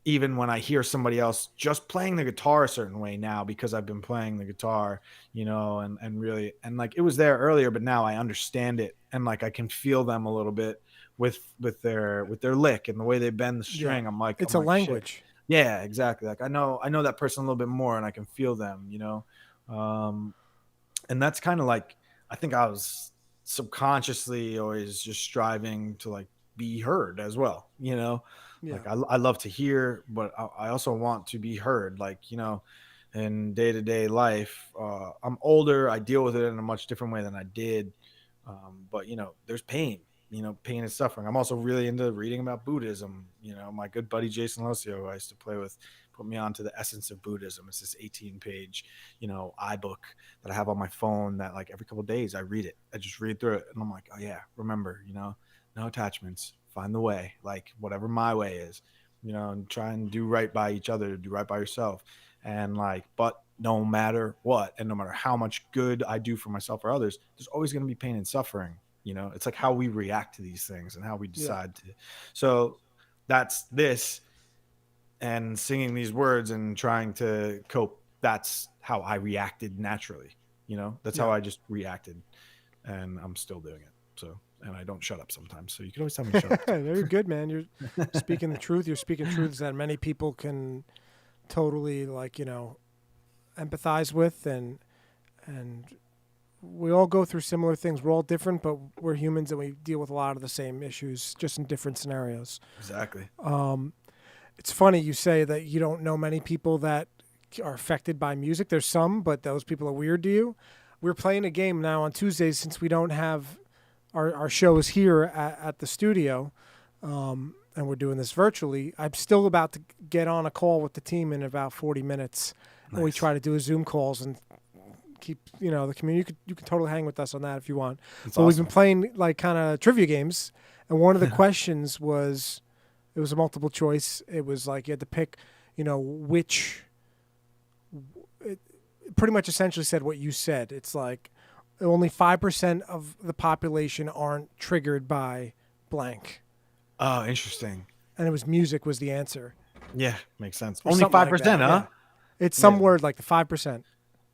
even when I hear somebody else just playing the guitar a certain way now, because I've been playing the guitar, you know, and really, and like it was there earlier, but now I understand it and like I can feel them a little bit with their lick and the way they bend the Yeah. string. I'm like, It's a shit. language. Yeah, exactly. Like I know that person a little bit more and I can feel them, you know. Um, and that's kind of like, I think I was subconsciously always just striving to like be heard as well, you know. Yeah. Like I love to hear, but I also want to be heard. Like, you know, in day-to-day life, I'm older, I deal with it in a much different way than I did. But you know, there's pain, you know, pain and suffering. I'm also really into reading about Buddhism. You know, my good buddy Jason Locio, who I used to play with, put me on to the essence of Buddhism. It's this 18-page, you know, iBook that I have on my phone that like every couple of days I read it. I just read through it and I'm like, oh yeah, remember, you know, no attachments, find the way, like whatever my way is, you know, and try and do right by each other, do right by yourself. And like, but no matter what, and no matter how much good I do for myself or others, there's always going to be pain and suffering. You know, it's like how we react to these things and how we Yeah. decide to. So that's this, and singing these words and trying to cope. That's how I reacted naturally. You know, that's how Yeah. I just reacted, and I'm still doing it. So, and I don't shut up sometimes. So you can always tell me to shut up too. Very good, man. You're speaking the truth. You're speaking truths that many people can totally like, empathize with, and we all go through similar things. We're all different, but we're humans and we deal with a lot of the same issues, just in different scenarios. Exactly. It's funny you say that you don't know many people that are affected by music. There's some, but those people are weird to you. We're playing a game now on Tuesdays since we don't have our shows here at the studio, and we're doing this virtually. I'm still about to get on a call with the team in about 40 minutes, and we Nice. try to do a Zoom calls and keep the community. You can totally hang with us on that if you want. That's But we've awesome. been playing like kind of trivia games, and one of the questions was, it was a multiple choice. It was like you had to pick, which. It pretty much essentially said what you said. It's like only 5% of the population aren't triggered by blank, Oh, interesting. and it was music was the answer. Yeah, makes sense. Or Only something like 5%, that, huh? yeah. It's some Yeah, word like the 5%,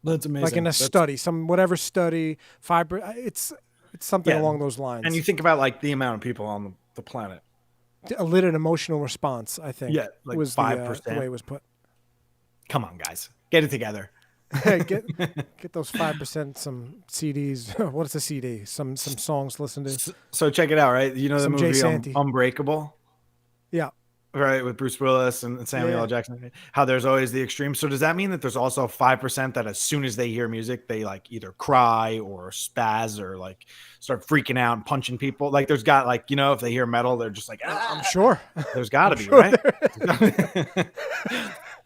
that's amazing. like in a That's, study, some whatever study, 5%. It's something yeah, along those lines. and you think about like the amount of people on the planet. Elicit an emotional response, I think, Yeah, like was the way 5%. it was put. Come on, guys, get it together. get those 5%, some CDs. What is a CD? Some songs to listen to. So check it out, right? You know the Some movie JSanti. Unbreakable? Yeah. Right, with Bruce Willis and Samuel L. Jackson, how there's always the extreme. So does that mean that there's also 5% that as soon as they hear music, they like either cry or spaz or like start freaking out and punching people? Like there's got like, you know, if they hear metal, they're just like, I'm sure. There's got to be, sure right?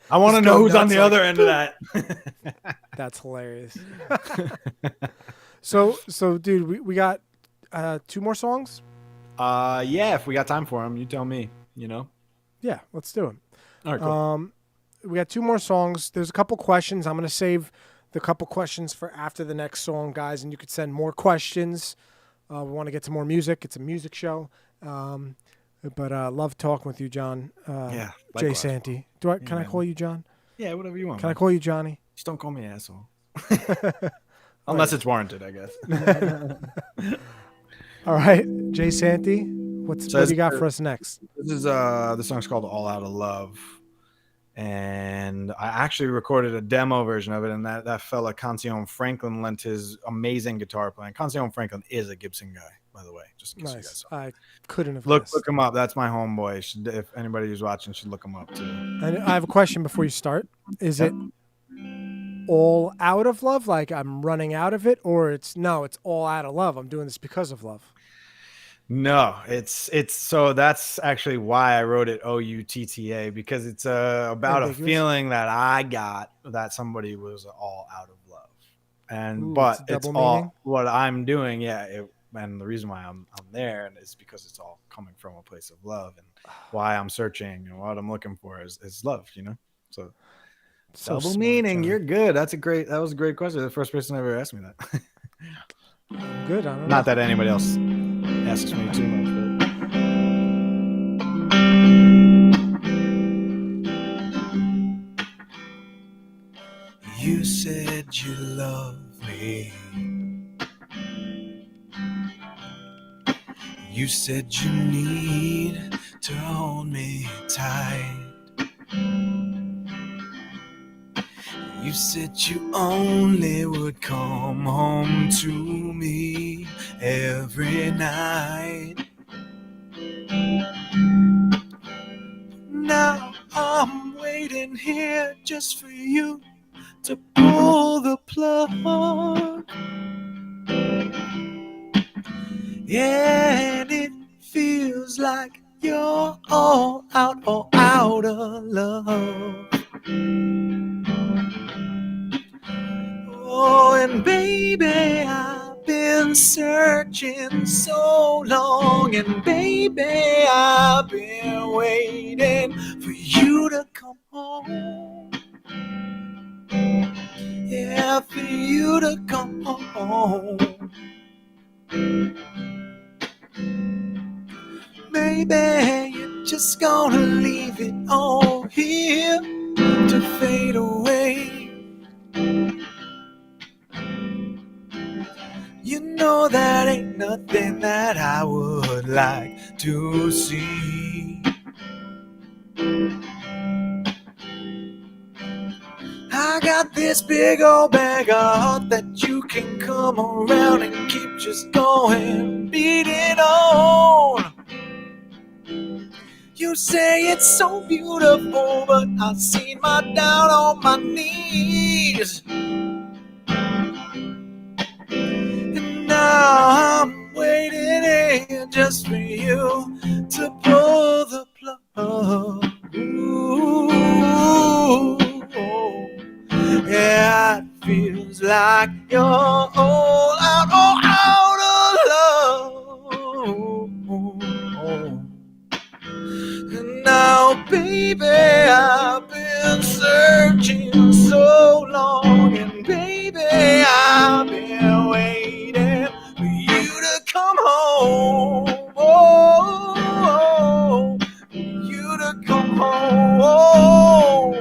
I want to know who's on the other end of that. That's hilarious. So dude, we got 2 more songs? Yeah, if we got time for them, you tell me, you know? Yeah, let's do it. All right, cool. We got 2 more songs. There's a couple questions. I'm going to save the couple questions for after the next song, guys, and you could send more questions. We want to get to more music. It's a music show. But love talking with you, John. Yeah, JSanti. Can I call you John? Yeah, whatever you want. Can I call you Johnny? Just don't call me asshole. Unless it's warranted, I guess. All right, JSanti. What do you got for us next? This song's called All Out of Love. And I actually recorded a demo version of it, and that fella Cancion Franklin lent his amazing guitar playing. Cancion Franklin is a Gibson guy, by the way. Just in case you guys saw. I couldn't have look guessed. him up. That's my homeboy. If anybody who's watching should look him up too. And I have a question before you start. Is it all out of love, like I'm running out of it, or it's all out of love? I'm doing this because of love. No, it's so that's actually why I wrote it OUTTA, because it's about a feeling that I got that somebody was all out of love, and but it's all what I'm doing. Yeah, and the reason why I'm there is because it's all coming from a place of love, and why I'm searching and what I'm looking for is love, you know. So double smart, meaning. John. You're good. That was a great question. The first person ever asked me that. Good. I don't Not know. That anybody else asks me too much, but you said you love me. You said you need to hold me tight. You said you only would come home to me every night. Now I'm waiting here just for you to pull the plug. Yeah, and it feels like you're all out of love. Oh, and baby, I've been searching so long, and baby, I've been waiting for you to come home. Yeah, for you to come home. Maybe you're just gonna leave it all here to fade away. You know that ain't nothing that I would like to see. I got this big old bag of heart that you can come around and keep just going, beating on. You say it's so beautiful, but I've seen my down on my knees. And now I'm waiting here just for you to pull the plug. Ooh, yeah, it feels like you're all out of love. And now, baby, I've been searching so long, and baby, I've been waiting for you to come home. Oh, for you to come home.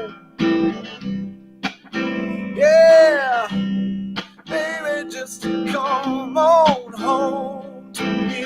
Yeah, baby, just come on home to me.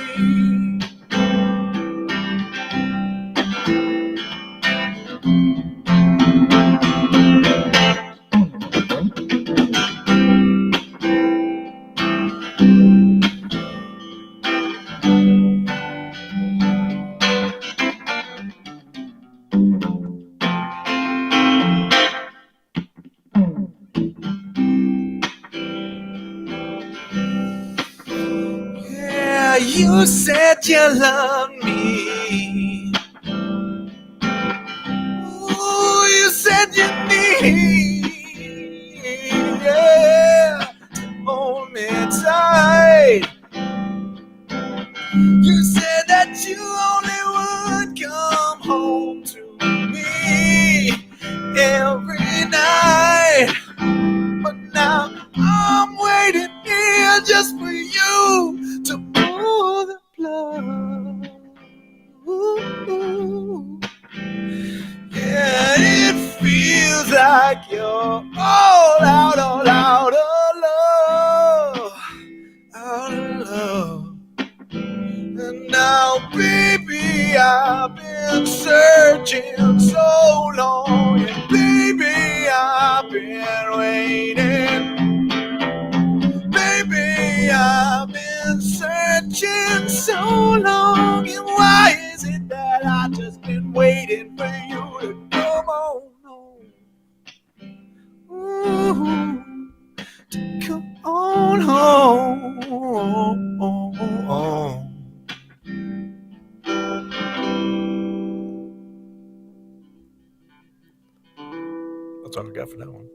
You said you loved me. Ooh, you said you need, yeah, to hold me tight. You said that you only would come home to me every night. But now I'm waiting here just for you to pull the plug. Ooh. Yeah, it feels like you're all out of love, out of love. And now, baby, I've been searching so long, and baby, I've been waiting. Baby, I've been searching so long, and why is it that I've just been waiting for you to come on home? Ooh, to come on home. That's all I got for that one.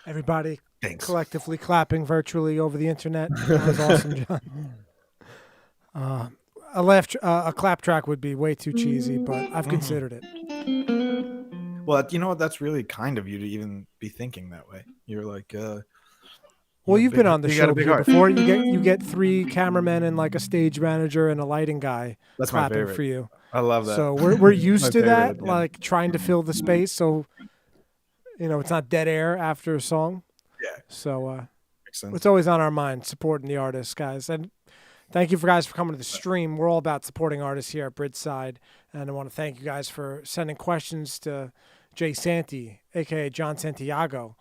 Everybody Thanks. collectively clapping virtually over the internet. That was awesome, John. A clap track would be way too cheesy, but I've considered it. Well, you know what? That's really kind of you to even be thinking that way. You're like, Well, you've been on the show big here heart. before. You get 3 cameramen and like a stage manager and a lighting guy That's my clapping favorite. for you. I love that. So we're used My to that, favorite, yeah. like trying to fill the space so it's not dead air after a song. Yeah. So Makes sense. it's always on our mind, supporting the artists, guys. And thank you for coming to the stream. We're all about supporting artists here at Bridgeside. And I want to thank you guys for sending questions to JSanti, a.k.a. John Santiago.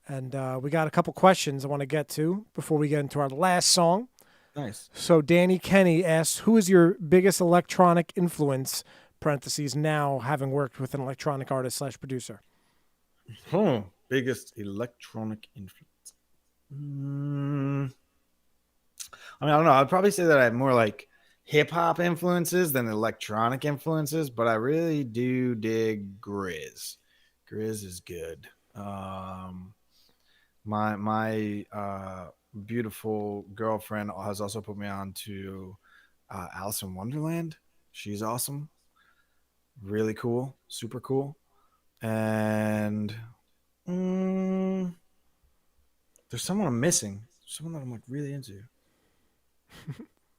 And we got a couple questions I want to get to before we get into our last song. Nice. So Danny Kenny asks, who is your biggest electronic influence, parentheses, now having worked with an electronic artist / producer? Biggest electronic influence. I mean, I don't know. I'd probably say that I have more like hip hop influences than electronic influences, but I really do dig Grizz. Grizz is good. My beautiful girlfriend has also put me on to Alice in Wonderland. She's awesome. Really cool. Super cool. And there's someone I'm missing. Someone that I'm like really into.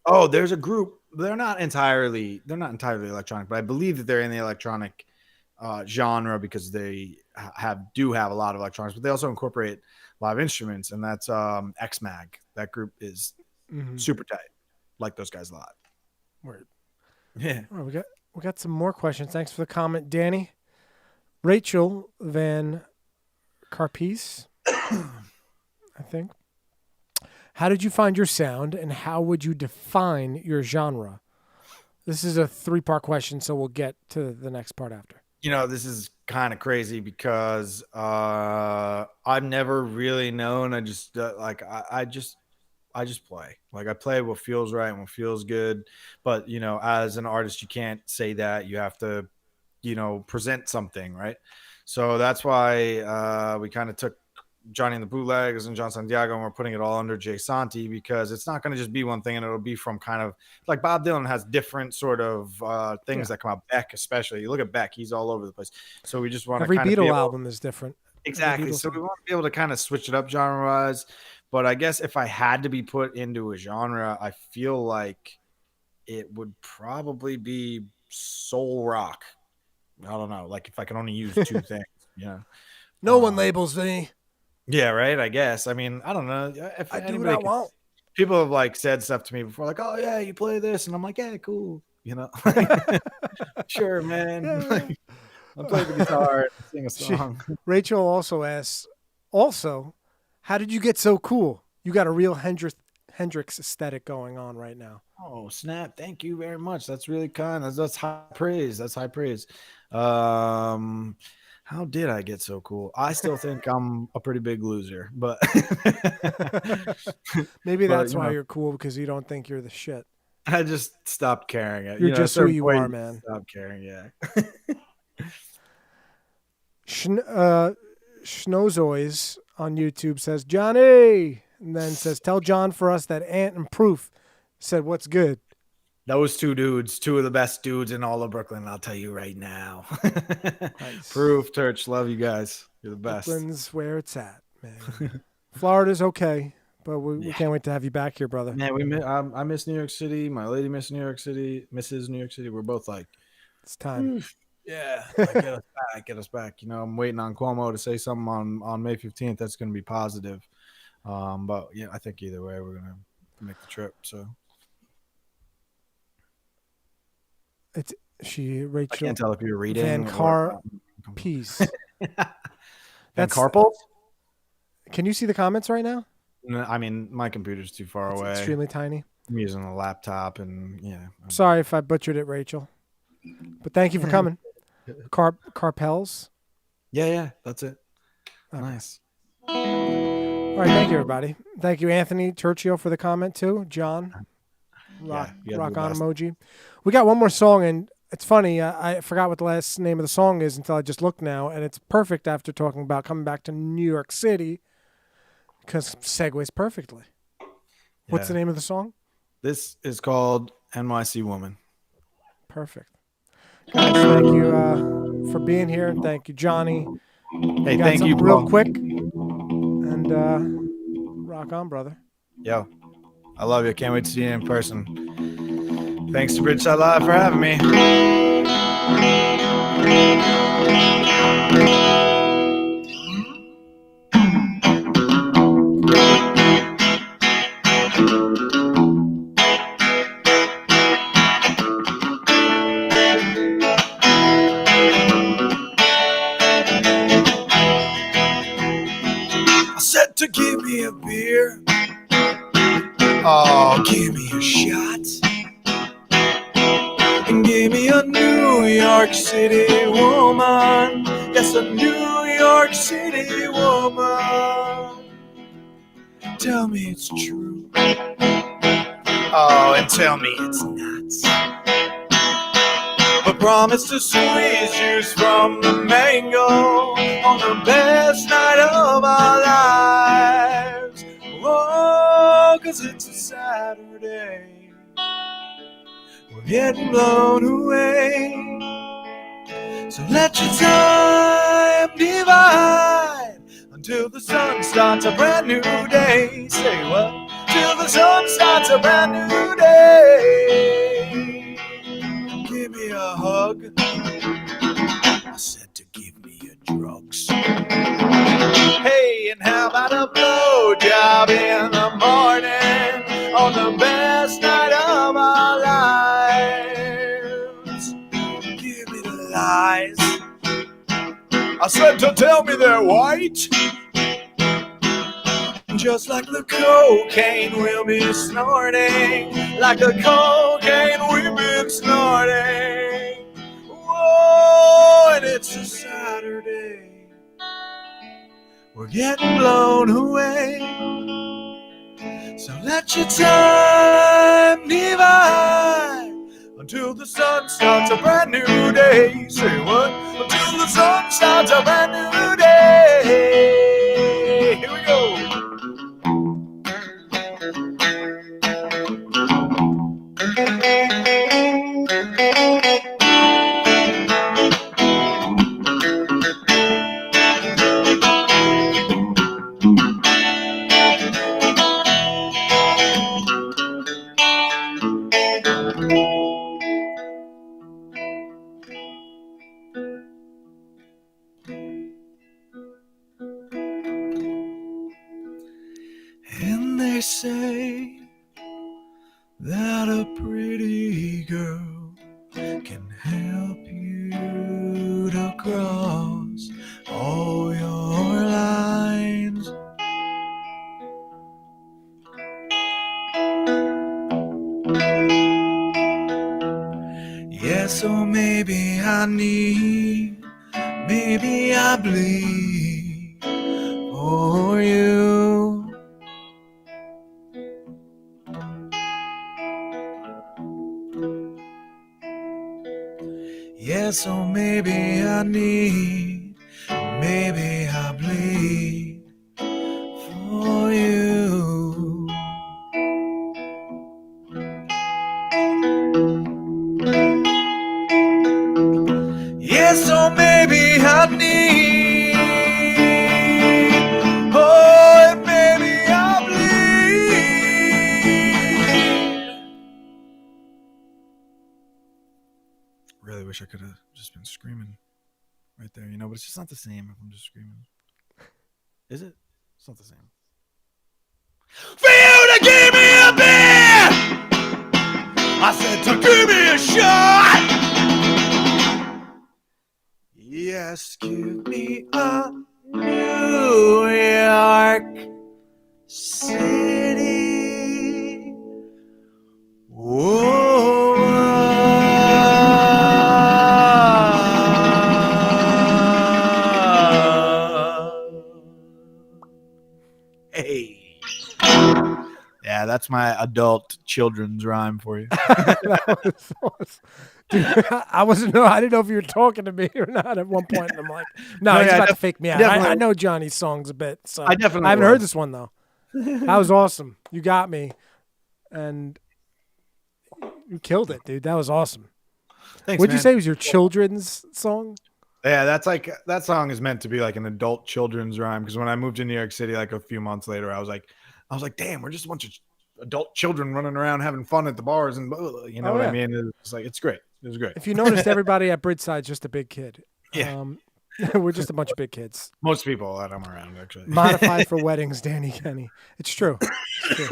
Oh, there's a group. They're not entirely electronic, but I believe that they're in the electronic genre because they do have a lot of electronics, but they also incorporate live instruments, and that's X-Mag. That group is super tight. Like those guys a lot. Word. Yeah. All right, we got some more questions. Thanks for the comment, Danny. Rachel Van Carpese, I think. How did you find your sound, and how would you define your genre? This is a 3-part question, so we'll get to the next part after. This is kind of crazy because I've never really known. I just I just play. Like I play what feels right and what feels good. But as an artist, you can't say that. You have to, present something, right? So that's why we kind of took Johnny and the Bootlegs and John Santiago, and we're putting it all under JSanti because it's not going to just be one thing, and it'll be from kind of like Bob Dylan has different sort of things that come out. Beck, especially, you look at Beck, he's all over the place. So we just want to every kind of Beatle album is different. Exactly. So we want to be able to kind of switch it up genre-wise. But I guess if I had to be put into a genre, I feel like it would probably be soul rock. I don't know. Like if I could only use 2 things, No one labels me. Yeah, right. I guess. I mean, I don't know. If I do what I want. People have like said stuff to me before, like, "Oh yeah, you play this," and I'm like, "Yeah, cool." Sure, man. Yeah. Like, I'll play the guitar and sing a song. Rachel also asks, how did you get so cool? You got a real Hendrix aesthetic going on right now. Oh, snap. Thank you very much. That's really kind. That's high praise. How did I get so cool? I still think I'm a pretty big loser, but Maybe but that's why you're cool, because you don't think you're the shit. I just stopped caring. You're At a just who certain you point, are, man. Stop caring. Yeah. Schnozois on YouTube says, Johnny, and then says, tell John for us that Ant and Proof said, what's good? Those two dudes, two of the best dudes in all of Brooklyn. I'll tell you right now. Nice. Proof, Turch, love you guys. You're the best. Brooklyn's where it's at, man. Florida's okay, but we can't wait to have you back here, brother. Man, I miss New York City. My lady misses New York City. We're both like, it's time. Yeah, like, get us back. I'm waiting on Cuomo to say something on May 15th that's going to be positive. But yeah, I think either way we're gonna make the trip. So Rachel. I can't tell if you're reading. Van Car Peace. Van Carpel. Can you see the comments right now? No, I mean, my computer's too far away. Extremely tiny. I'm using a laptop, and yeah. Sorry if I butchered it, Rachel. But thank you for coming. Carpels. Yeah, that's it. Okay. Nice. All right, thank you, everybody. Thank you, Anthony Turchio, for the comment too. John, rock on emoji. We got one more song, and it's funny. I forgot what the last name of the song is until I just looked now, and it's perfect after talking about coming back to New York City, because segues perfectly. What's the name of the song? This is called NYC Woman. Perfect. Guys, thank you for being here. Thank you, Johnny. Hey, thank you, real quick. And rock on, brother. Yo, I love you. Can't wait to see you in person. Thanks to Bridgeside Live for having me. To give me a beer, oh, give me a shot, and give me a New York City woman, yes, a New York City woman. Tell me it's true, oh, and tell me it's not, but promise to squeeze juice from the mango on the best night of our lives. Whoa, 'cause it's a Saturday, we're getting blown away. So let your time divide until the sun starts a brand new day. Say what? Till the sun starts a brand new day. Give me a hug. I said to give me your drugs. Hey, and how about a blowjob in the morning on the best night of our lives? Give me the lies. I said to tell me they're white. Just like the cocaine we'll be snorting, like the cocaine we've been snorting. Whoa, and it's a Saturday, we're getting blown away. So let your time divide until the sun starts a brand new day. Say what? Until the sun starts a brand new day. Here we go. And they say that a pretty girl can help you to cross all your lines. Yeah, so maybe I need maybe I bleed for you. Yeah, so maybe I need, maybe I bleed for you. Yeah, so maybe I need, oh, maybe I bleed. Really wish I could have just been screaming right there, you know, but it's just not the same if I'm just screaming. Is it? It's not the same. For you to give me a beer, I said to give me a shot. Yes, give me a New York City. Whoa. Hey. Yeah, that's my adult children's rhyme for you. That was awesome. Dude, I didn't know if you were talking to me or not at one point. And I'm like, no, he's yeah, about to fake me out. definitely- I know Johnny's songs a bit. So I definitely haven't heard was. this one, though. That was awesome. You got me. And you killed it, dude. That was awesome. Thanks, What'd you man. say was your children's song? Yeah, that's like, that song is meant to be like an adult children's rhyme. Because when I moved to New York City, like a few months later, I was like, damn, we're just a bunch of adult children running around having fun at the bars, and you know Oh, what yeah. I mean? It's like, it's great. It was great. If you noticed, everybody at Bridgeside's just a big kid. Yeah. We're just a bunch of big kids. Most people that I'm around, actually. Modified for weddings, Danny Kenny. It's true.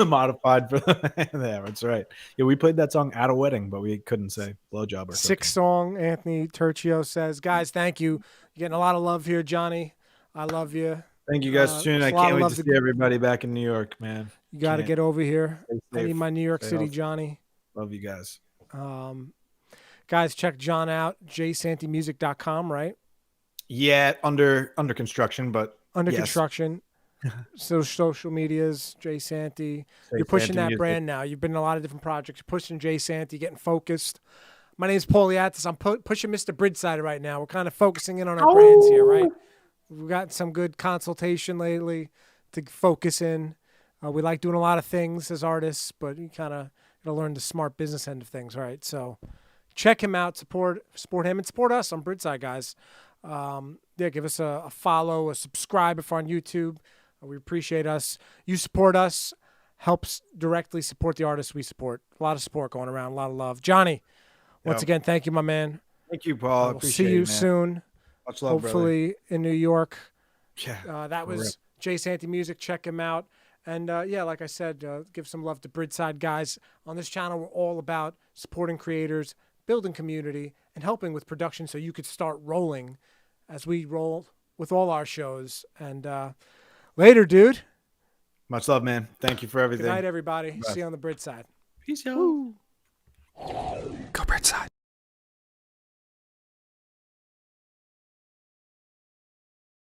Modified for yeah, that's right. Yeah, we played that song at a wedding, but we couldn't say blowjob or Sick something. song, Anthony Turchio says. Guys, thank you. You're getting a lot of love here, Johnny. I love you. Thank you guys for tuning in. I it's a lot can't of wait love to to- see everybody back in New York, man. You got to Can't. get over here. Stay I need safe. my New York Stay City, healthy. Johnny. Love you guys. Guys, check John out. JSantimusic.com, right? Yeah, under construction, but Under yes. construction. So social medias, JSanti. You're pushing JSanti that Music. brand now. You've been in a lot of different projects. You're pushing JSanti, getting focused. My name is Pauliatis. I'm pushing Mr. Bridgeside right now. We're kind of focusing in on our brands here, right? We've got some good consultation lately to focus in. We like doing a lot of things as artists, but you kind of got to learn the smart business end of things, right? So check him out, support him, and support us on Bridgeside, guys. Yeah, give us a follow, a subscribe if we're on YouTube. We appreciate us. You support us, helps directly support the artists we support. A lot of support going around, a lot of love. Johnny, once again, thank you, my man. Thank you, Paul. I We'll appreciate see you it, man. soon. Much love, Hopefully in New York. brother. Yeah. That for was JSanti Music. Check him out. And yeah, like I said, give some love to Bridgeside, guys. On this channel, we're all about supporting creators, building community, and helping with production so you could start rolling as we roll with all our shows. And later, dude. Much love, man. Thank you for everything. Good night, everybody. Bye. See you on the Bridgeside. Peace out. Go Bridgeside.